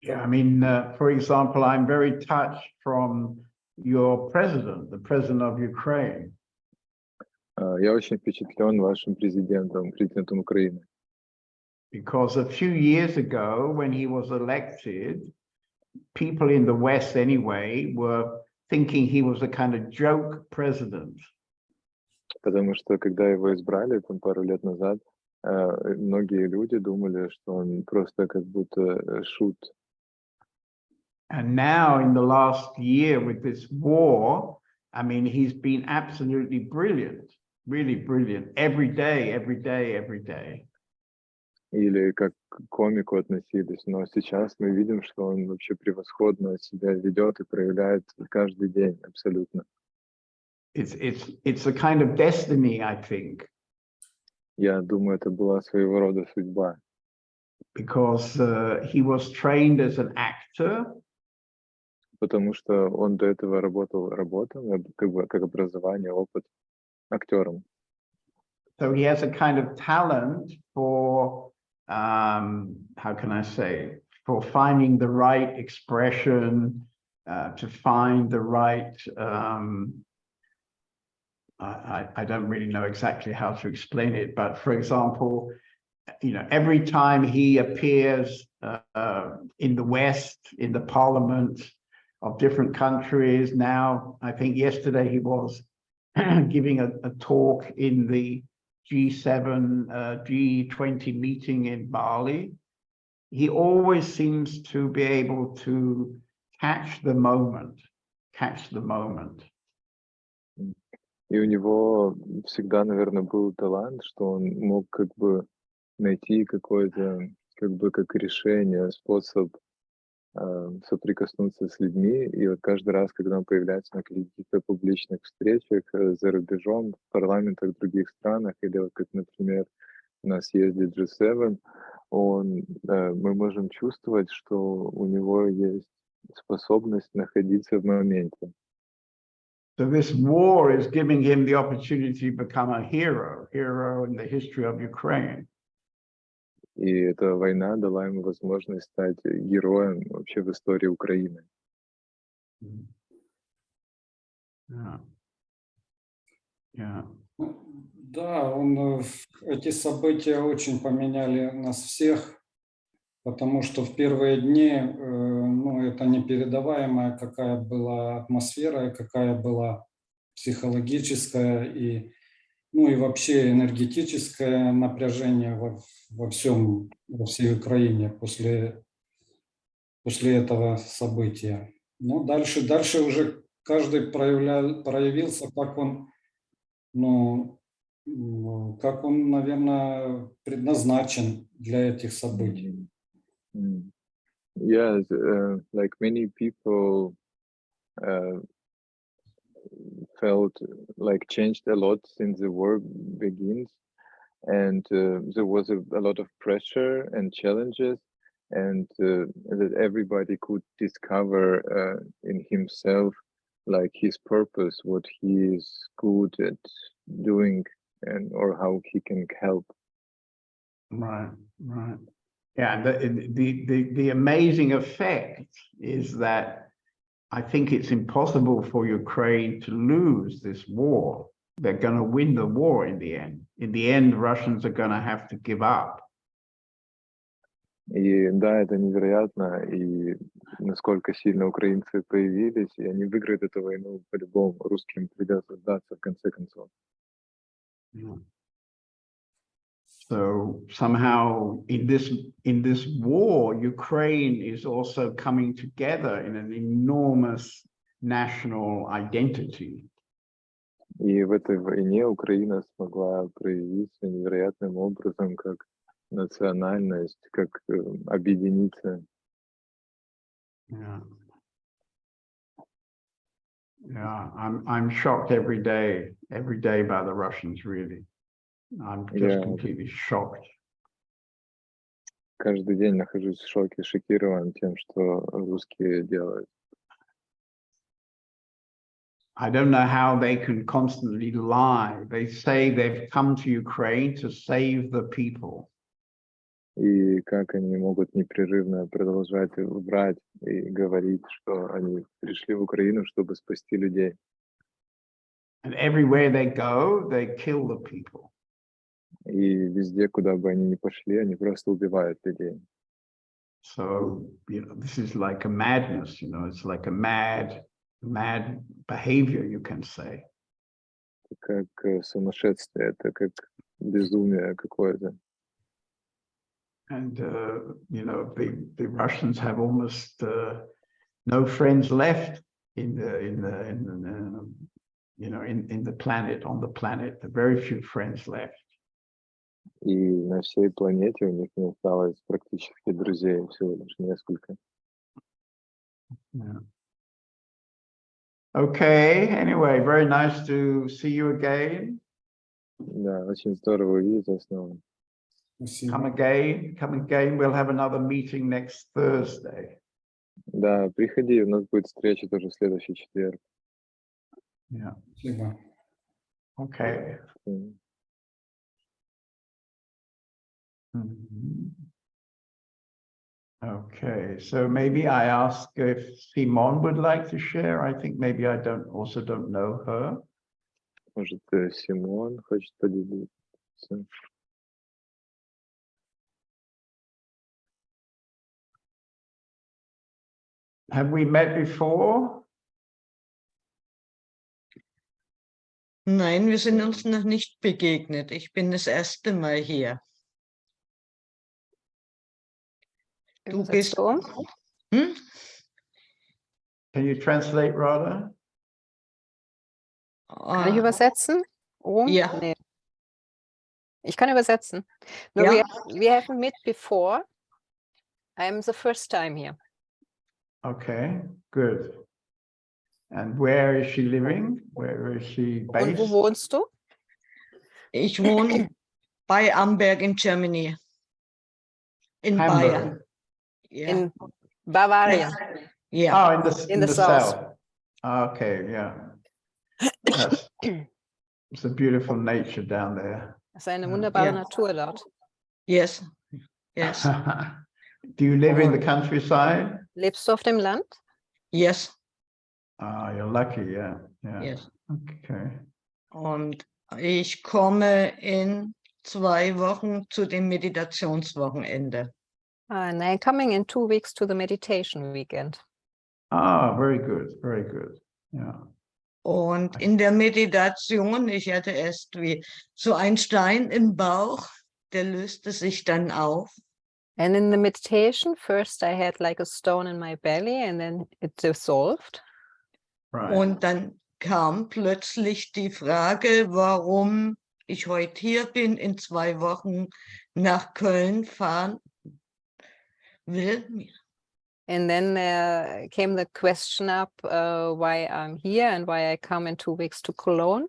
Yeah, I mean, for example, I'm very touched from your president, the president of Ukraine. Я очень впечатлен вашим президентом Украины. Because a few years ago, when he was elected, people in the West anyway were thinking he was a kind of joke president. Потому что когда его избрали там пару лет назад, многие люди думали, что он просто как будто шут. And now in the last year with this war, I mean, he's been absolutely brilliant, really brilliant, every day, every day, every day. Или как к комику относились, но сейчас мы видим, что он вообще превосходно себя ведет и проявляет каждый день абсолютно. It's a kind of destiny, I think. Я думаю, это была своего рода судьба. Because he was trained as an actor. Потому что он до этого работал как бы как образование, опыт актером. So he has a kind of talent for, how can I say, for finding the right expression, to find the right, I don't really know exactly how to explain it, but for example, you know, every time he appears in the West, in the parliament of different countries, now, I think yesterday he was giving a talk in the G7, G20 meeting in Bali. He always seems to be able to catch the moment. И у него всегда, наверное, был талант, что он мог как бы найти какое-то, как бы как решение, способ соприкоснуться с людьми. И вот каждый раз, когда он появляется на каких-то публичных встречах за рубежом, в парламентах в других странах, или вот как, например, у нас ездит G7, мы можем чувствовать, что у него есть способность находиться в моменте. So this war is giving him the opportunity to become a hero in the history of Ukraine. И эта война дала ему возможность стать героем вообще в истории Украины. Да, эти события очень поменяли нас всех. потому что в первые дни, ну, это непередаваемая, какая была атмосфера, и какая была психологическая и, ну, и вообще энергетическое напряжение во всей Украине после этого события. Ну, дальше уже каждый проявился, как он, ну, как он, наверное, предназначен для этих событий. Yes, like many people felt like changed a lot since the war begins, and there was a lot of pressure and challenges, and that everybody could discover in himself like his purpose, what he is good at doing, and or how he can help. Right, right. Yeah, the amazing effect is that I think it's impossible for Ukraine to lose this war. They're going to win the war in the end. In the end, Russians are going to have to give up. И да, это невероятно, и насколько сильно украинцы появились, и они выиграют эту войну по-любому. Русским придется сдаться в конце концов. Yeah. So somehow in this war, Ukraine is also coming together in an enormous national identity. И в этой войне Украина смогла проявиться невероятным образом, как национальность, как объединиться. Yeah. Yeah, I'm shocked every day by the Russians, really. I'm just completely shocked. Каждый день нахожусь в шоке, шокирован тем, что русские делают. I don't know how they can constantly lie. They say they've come to Ukraine to save the people. И как они могут непрерывно продолжать врать и говорить, что они пришли в Украину, чтобы спасти людей. And everywhere they go, they kill the people. И везде, куда бы они ни пошли, они просто убивают людей. So, this is like a madness, it's like a mad behavior, you can say. Как сумасшествие, это как безумие какое-то. And, the Russians have almost no friends left on the planet, very few friends left. И на всей планете у них не осталось практически друзей, всего лишь несколько. Yeah. Okay, anyway, very nice to see you again. Да, очень здорово увидеть вас снова. Come again. We'll have another meeting next Thursday. Да, приходи, у нас будет встреча тоже в следующий четверг. Yeah. Спасибо. Okay. Okay, so maybe I ask if Simone would like to share. I think maybe I don't know her. Может, Симон хочет поделиться. Have we met before? Nein, wir sind uns noch nicht begegnet. Ich bin das erste Mal hier. Du bist... Hm? Can you translate, Radha? Kann ich übersetzen? Oh, Ja. nee. Ich kann übersetzen. No, Ja. we haven't met before. I'm the first time here. Okay, good. And where is she living? Where is she based? Und wo wohnst du? Ich wohne bei Amberg in Germany. In Hamburg. Bayern. Yeah. In Bavaria. Yeah. Oh, in the south. south. Okay, yeah. It's a beautiful nature down there. Es ist eine wunderbare Ja. Natur dort. Yes. Yes. Do you live in the countryside? Lebst du auf dem Land? Yes. Ah, you're lucky, yeah. Yes. Okay. Und ich komme in 2 Wochen zu dem Meditationswochenende. And I'm coming in 2 weeks to the meditation weekend. Ah, very good, very good. Yeah. Und in der Meditation, ich hatte erst wie so ein Stein im Bauch, der löste sich dann auf. And in the meditation, first I had like a stone in my belly and then it dissolved. Right. Und dann kam plötzlich die Frage, warum ich heute hier bin, in 2 Wochen nach Köln fahren will. And then came the question up why I'm here and why I come in 2 weeks to Cologne.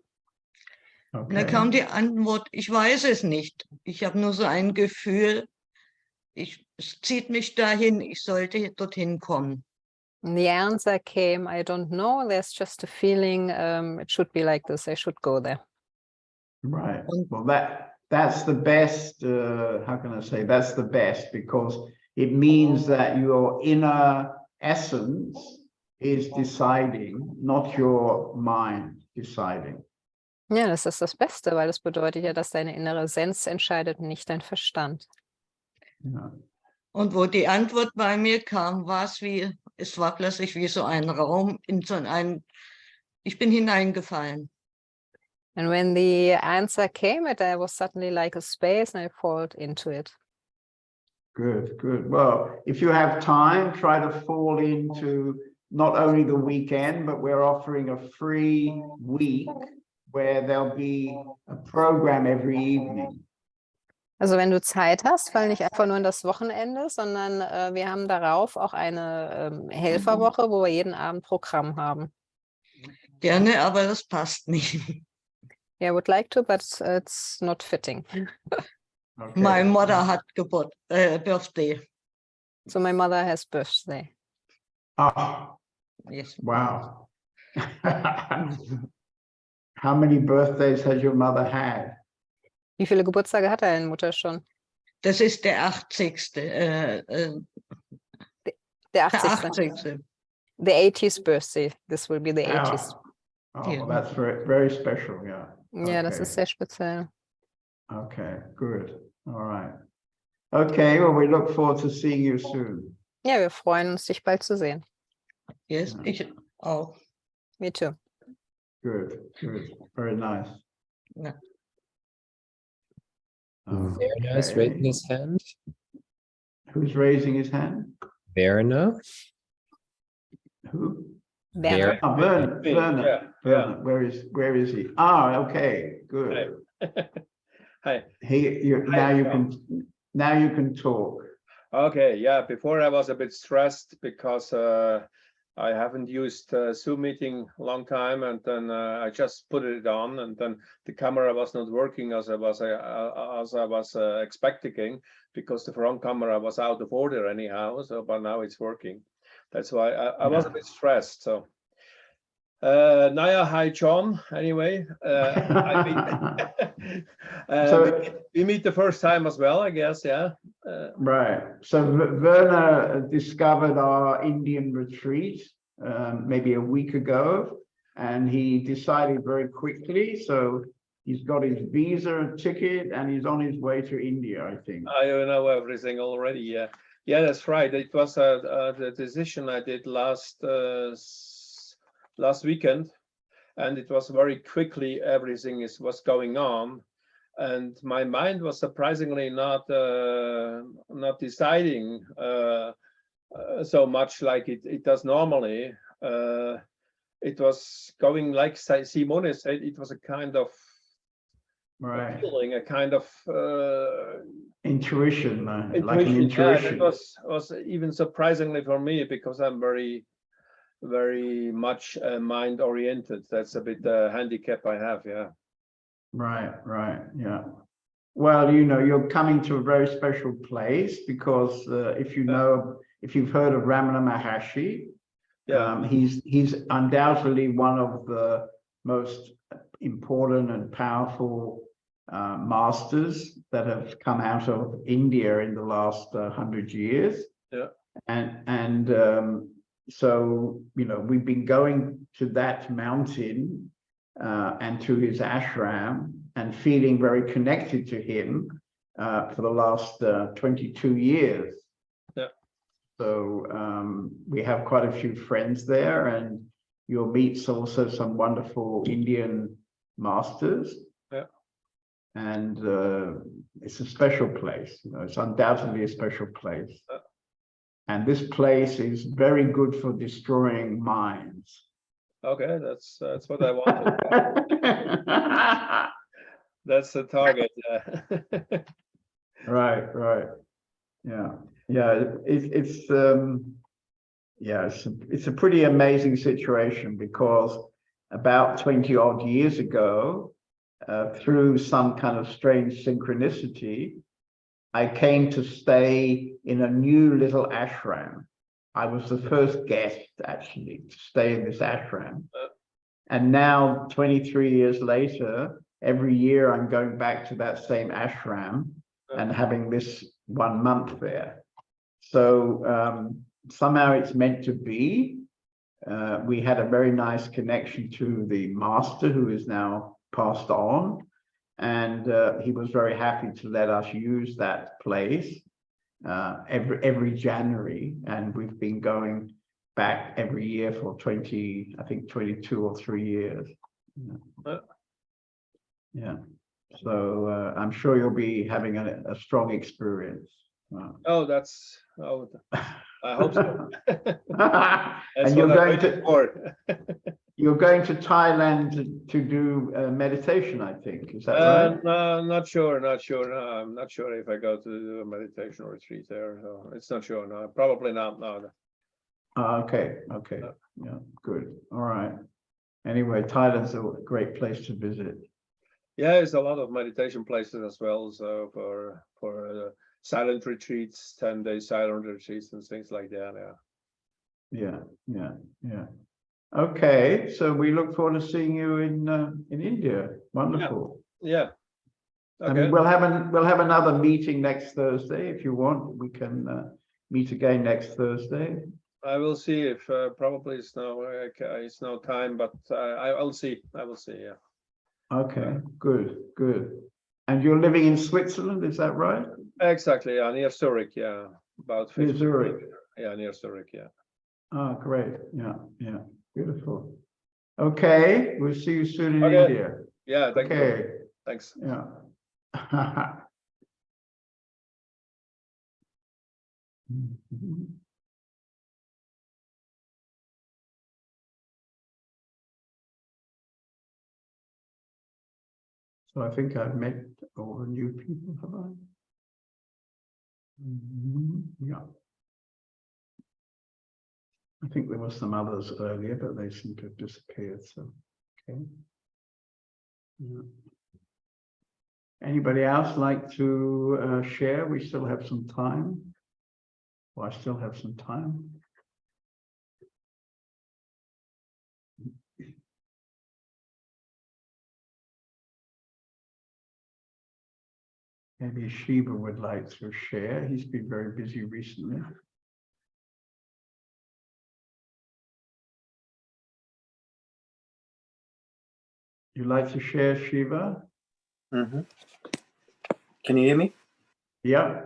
Und dann kam die Antwort, ich weiß es nicht. Ich habe nur so ein Gefühl, es zieht mich dahin, ich sollte dorthin kommen. And the answer came, I don't know, there's just a feeling it should be like this, I should go there. Right. Well, that's the best, how can I say, that's the best, because it means that your inner essence is deciding, not your mind deciding. Ja, das ist das Beste, weil das bedeutet ja, dass deine innere Essenz entscheidet, nicht dein Verstand. Ja. Und wo die Antwort bei mir kam, es war plötzlich wie so ein Raum, ich bin hineingefallen. And when the answer came, I was suddenly like a space and I fall into it. Good, good. Well, if you have time, try to fall into not only the weekend, but we're offering a free week where there'll be a program every evening. Also wenn du Zeit hast, fall nicht einfach nur in das Wochenende, sondern wir haben darauf auch eine Helferwoche, wo wir jeden Abend Programm haben. Gerne, aber das passt nicht. Yeah, I would like to, but it's not fitting. Okay. My mother had birthday. So my mother has birthday. Oh, yes. Wow. How many birthdays has your mother had? Wie viele Geburtstage hat deine Mutter schon? Das ist der 80. Der 80. The 80th birthday. This will be the 80th. Oh, well, that's very, very special, yeah. Ja, das ist sehr speziell. Okay, good. All right. Okay, well, we look forward to seeing you soon. Ja, wir freuen uns, dich bald zu sehen. Yes, ich auch. Me too. Good, good. Very nice. Yeah. Werner is raising his hand. Who's raising his hand? Werner. Who? Werner. Oh, Werner. Yeah. Werner. Where is he? Ah, okay, good. Hi. Now you can talk. Okay, yeah, before I was a bit stressed because I haven't used Zoom meeting a long time, and then I just put it on, and then the camera was not working as I was expecting, because the front camera was out of order anyhow. So, but now it's working. That's why I was a bit stressed. So, Naya, hi John. Anyway, we meet the first time as well, I guess. Yeah. Right. So Werner discovered our Indian retreat maybe a week ago, and he decided very quickly. So he's got his visa ticket and he's on his way to India, I think. I know everything already. Yeah. Yeah, that's right. It was the decision I did last weekend, and it was very quickly everything was going on. And my mind was surprisingly not deciding so much like it does normally. It was going like Simone said. It was a kind of feeling, a kind of intuition, like an intuition. Yeah, it was even surprisingly for me, because I'm very much mind oriented. That's a bit handicap I have. Yeah. Right, yeah. Well, you're coming to a very special place, because if you've heard of Ramana Maharshi, yeah, he's undoubtedly one of the most important and powerful masters that have come out of India in the last 100 years. Yeah. And so we've been going to that mountain and to his ashram, and feeling very connected to him for the last 22 years. So we have quite a few friends there, and you'll meet also some wonderful Indian masters. Yeah. And it's a special place. You know, it's undoubtedly a special place. And this place is very good for destroying minds. Okay, that's what I wanted. That's the target. Yeah. Right, right. Yeah, yeah. It's a pretty amazing situation, because about 20 odd years ago, through some kind of strange synchronicity, I came to stay in a new little ashram. I was the first guest, actually, to stay in this ashram. And now, 23 years later, every year I'm going back to that same ashram and having this 1 month there. So somehow it's meant to be. We had a very nice connection to the master, who is now passed on. And he was very happy to let us use that place every January, and we've been going back every year for 22 or 3 years. Yeah. So I'm sure you'll be having a strong experience. Oh, I hope so. And you're going to Thailand to do meditation, I think. Is that right? No, not sure. No, I'm not sure if I go to do a meditation retreat there. So it's not sure. No, probably not. No. Okay. Okay. Yeah. Good. All right. Anyway, Thailand's a great place to visit. Yeah, there's a lot of meditation places as well. So for silent retreats, 10-day silent retreats, and things like that. Yeah. Okay, so we look forward to seeing you in India. Wonderful. Yeah. Okay. I mean, we'll have another meeting next Thursday if you want. We can meet again next Thursday. I will see if probably it's no time, but I'll see. I will see. Yeah. Okay. Good. And you're living in Switzerland, is that right? Exactly. Yeah, near Zurich. Yeah, about 50. Near Zurich. Yeah, near Zurich. Yeah. Oh, great. Yeah. Beautiful. Okay, we'll see you soon in India. Yeah, thank you. Thanks. Yeah. So I think I've met all the new people, have I? Yeah. I think there were some others earlier, but they seem to have disappeared. So, okay. Yeah. Anybody else like to share? We still have some time. Well, I still have some time. Maybe Shiva would like to share. He's been very busy recently. You like to share, Shiva? Mm-hmm. Can you hear me? Yeah.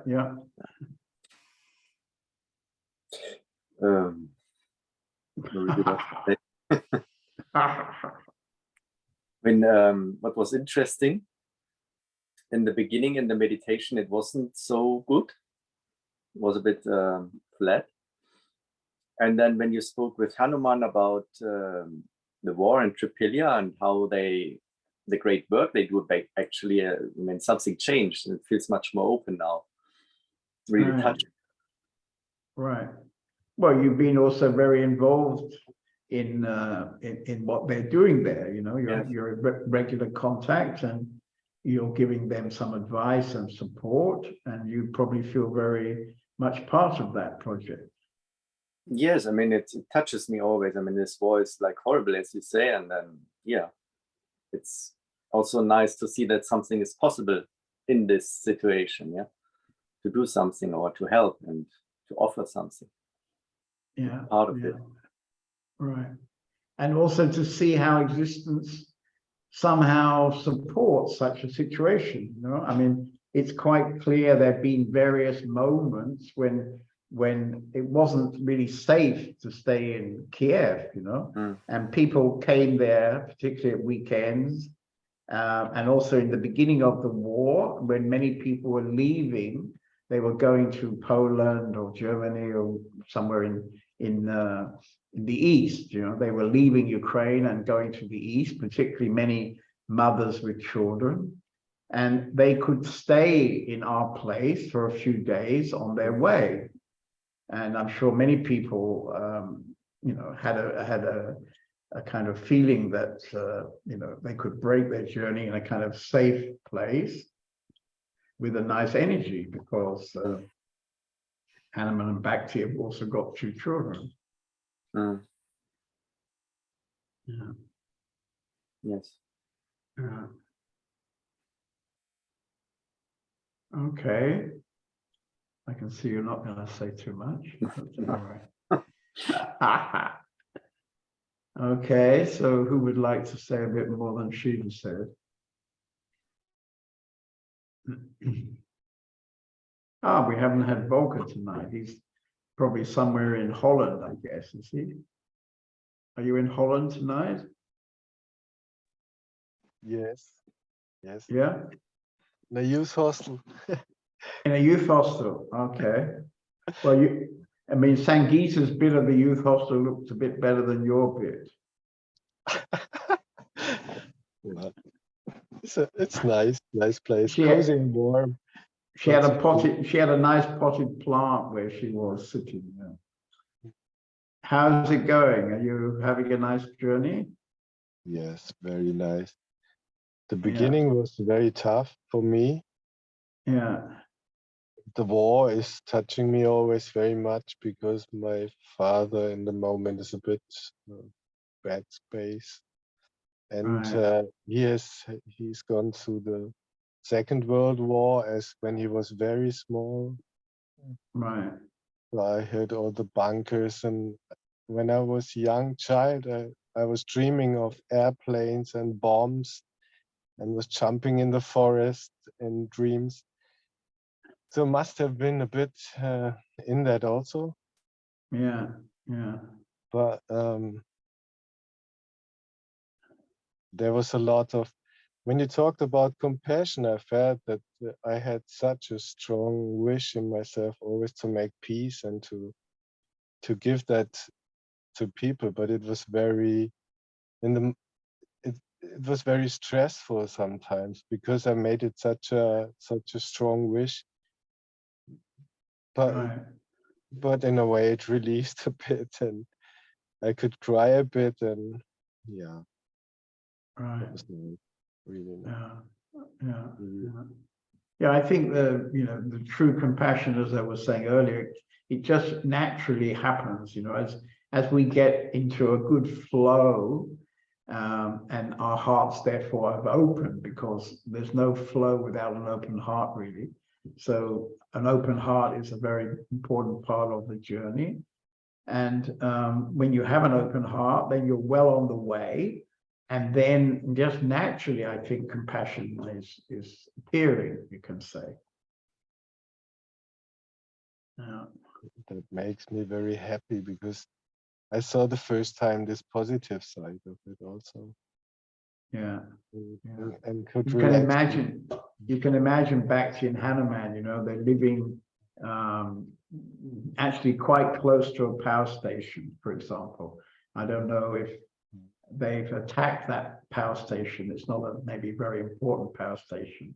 What was interesting in the beginning in the meditation, it wasn't so good. It was a bit flat. And then when you spoke with Hanuman about the war in Tripilia and how the great work they do, actually, something changed and it feels much more open now. Really touching. Right. Well, you've been also very involved in what they're doing there. You know, you're in regular contact and you're giving them some advice and support, and you probably feel very much part of that project. Yes, it touches me always. This war is like horrible, as you say, and then it's also nice to see that something is possible in this situation. Yeah, to do something or to help and to offer something. Yeah, part of it. Right, and also to see how existence somehow supports such a situation. You know, it's quite clear there have been various moments when when it wasn't really safe to stay in Kiev, and people came there, particularly at weekends, and also in the beginning of the war, when many people were leaving, they were going to Poland or Germany or somewhere in the east. They were leaving Ukraine and going to the east, particularly many mothers with children, and they could stay in our place for a few days on their way. And I'm sure many people, had a kind of feeling that they could break their journey in a kind of safe place with a nice energy, because Hanuman and Bhakti have also got 2 children. Yeah. Yes. Yeah. Okay. I can see you're not going to say too much. All right. Okay, so who would like to say a bit more than Shiva said? We haven't had Volker tonight. He's probably somewhere in Holland, I guess, is he? Are you in Holland tonight? Yes. Yes. Yeah? In a youth hostel. In a youth hostel, okay. Well, Sangeeta's bit of the youth hostel looks a bit better than your bit. Well, it's nice place, cozy and warm. She had a nice potted plant where she was sitting. Yeah. How's it going? Are you having a nice journey? Yes, very nice. The beginning was very tough for me. Yeah. The war is touching me always very much, because my father in the moment is a bit bad space, and he's gone through the Second World War as when he was very small. Right. So I heard all the bunkers, and when I was a young child, I was dreaming of airplanes and bombs, and was jumping in the forest in dreams. So must have been a bit in that also. Yeah, yeah. But there was a lot of, when you talked about compassion, I felt that I had such a strong wish in myself always to make peace and to give that to people. But it was very it was very stressful sometimes, because I made it such a strong wish. But in a way it released a bit, and I could cry a bit, and yeah. Right. It was nice. Really nice. Yeah, I think the true compassion, as I was saying earlier, it just naturally happens, as we get into a good flow, and our hearts therefore have opened, because there's no flow without an open heart, really. So an open heart is a very important part of the journey. And when you have an open heart, then you're well on the way. And then just naturally, I think compassion is appearing, you can say. Yeah. That makes me very happy, because I saw the first time this positive side of it also. Yeah. And could you can imagine Bhakti and Hanuman, they're living actually quite close to a power station, for example. I don't know if they've attacked that power station. It's not a maybe very important power station,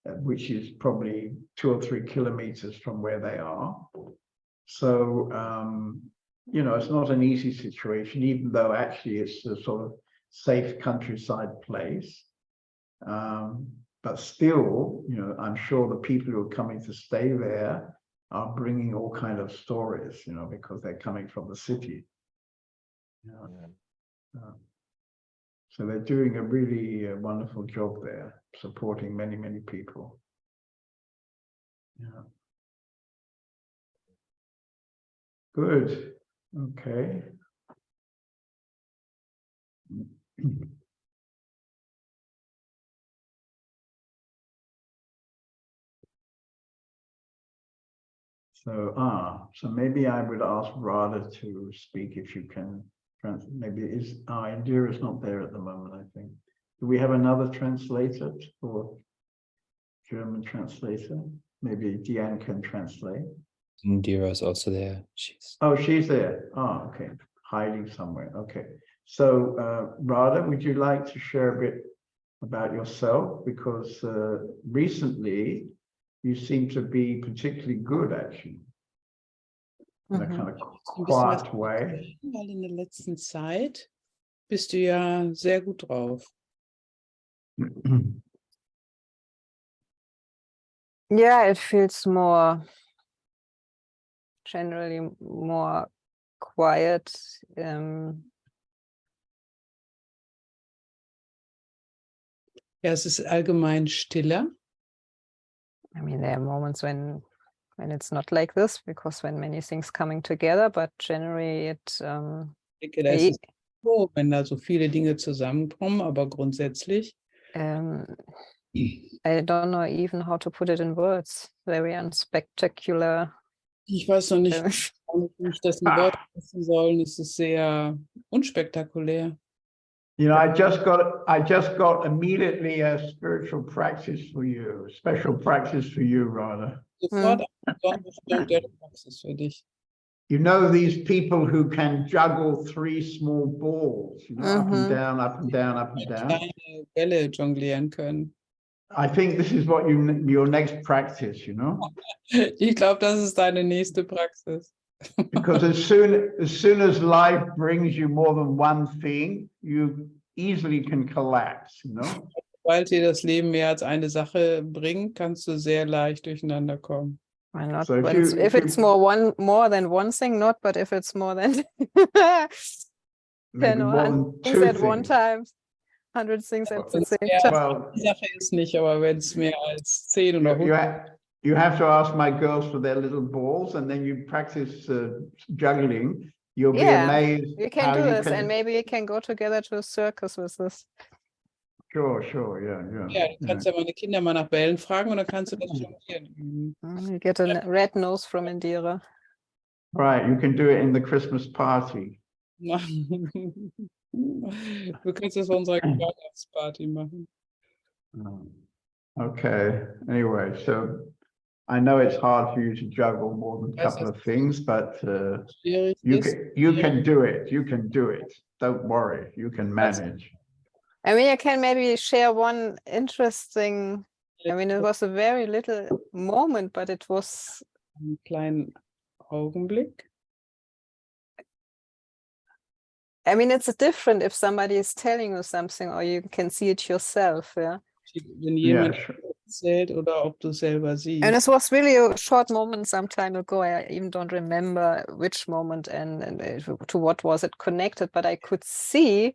which is probably 2 or 3 kilometers from where they are. So, it's not an easy situation, even though actually it's a sort of safe countryside place. But still, I'm sure the people who are coming to stay there are bringing all kind of stories, because they're coming from the city. So they're doing a really wonderful job there, supporting many, many people. Yeah. Good. Okay. So maybe I would ask Radha to speak if you can. Maybe Indira is not there at the moment, I think. Do we have another translator or German translator? Maybe Diane can translate. Indira is also there. She's there. Oh, okay. Hiding somewhere. Okay. So Radha, would you like to share a bit about yourself? Because recently you seem to be particularly good, actually. In a kind of quiet way. Weil in der letzten Zeit bist du ja sehr gut drauf. Yeah, it feels more generally more quiet. Ja, es ist allgemein stiller. I mean, there are moments when it's not like this, because when many things coming together, but generally it. Ich denke, da ist es so, wenn da so viele Dinge zusammenkommen, aber grundsätzlich. I don't know even how to put it in words. Very unspectacular. Ich weiß noch nicht, wie ich das in Worte fassen soll. Es ist sehr unspektakulär. You know, I just got immediately a spiritual practice for you, special practice for you, Radha. Sofort eine besondere Praxis für dich. You know these people who can juggle 3 small balls, you know, up and down, up and down, up and down. Kleine Bälle jonglieren können. I think this is what your next practice, you know. Ich glaube, das ist deine nächste Praxis. Because as soon as life brings you more than one thing, you easily can collapse, you know. Sobald dir das Leben mehr als eine Sache bringt, kannst du sehr leicht durcheinander kommen. Why not? So if it's more than one thing, not, but if it's more than 10 or 100 things at one time, 100 things at the same time. Well, die Sache ist nicht, aber wenn es mehr als 10 oder 100. You have to ask my girls for their little balls, and then you practice juggling. You'll be amazed. You can do this, and maybe you can go together to a circus with this. Sure, yeah. Ja, du kannst ja meine Kinder mal nach Bällen fragen und dann kannst du das jonglieren üben. You get a red nose from Indira. Right, you can do it in the Christmas party. Du kannst das bei unserer Weihnachtsparty machen. Okay, anyway, so I know it's hard for you to juggle more than a couple of things, but you can do it. You can do it. Don't worry. You can manage. I mean, I can maybe share one interesting. I mean, it was a very little moment, but it was. Einen kleinen Augenblick. I mean, it's different if somebody is telling you something or you can see it yourself. Yeah. Wenn jemand erzählt oder ob du selber siehst. And it was really a short moment some time ago. I even don't remember which moment and to what was it connected, but I could see.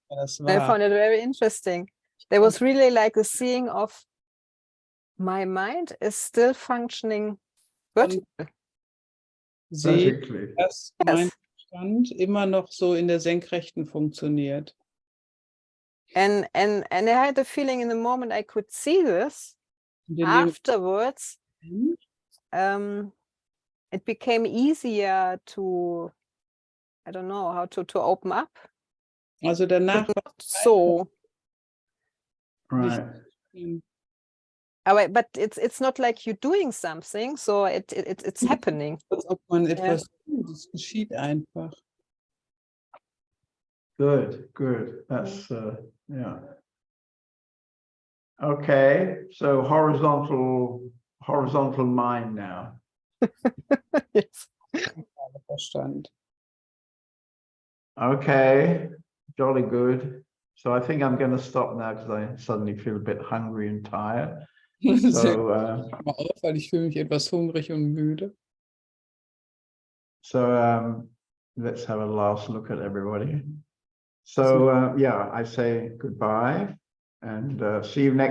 I found it very interesting. There was really like a seeing of my mind is still functioning vertically. Sehe, dass mein Verstand immer noch so in der Senkrechten funktioniert. And I had the feeling in the moment I could see this. Afterwards, it became easier to, I don't know how to open up. Also danach war so. Right. But it's not like you're doing something, so it's happening. Als ob man etwas tut, es geschieht einfach. Good. That's yeah. Okay, so horizontal mind now. Yes. Verstand. Okay, jolly good. So I think I'm going to stop now because I suddenly feel a bit hungry and tired. So mal auf, weil ich fühle mich etwas hungrig und müde. So let's have a last look at everybody. So yeah, I say goodbye and see you next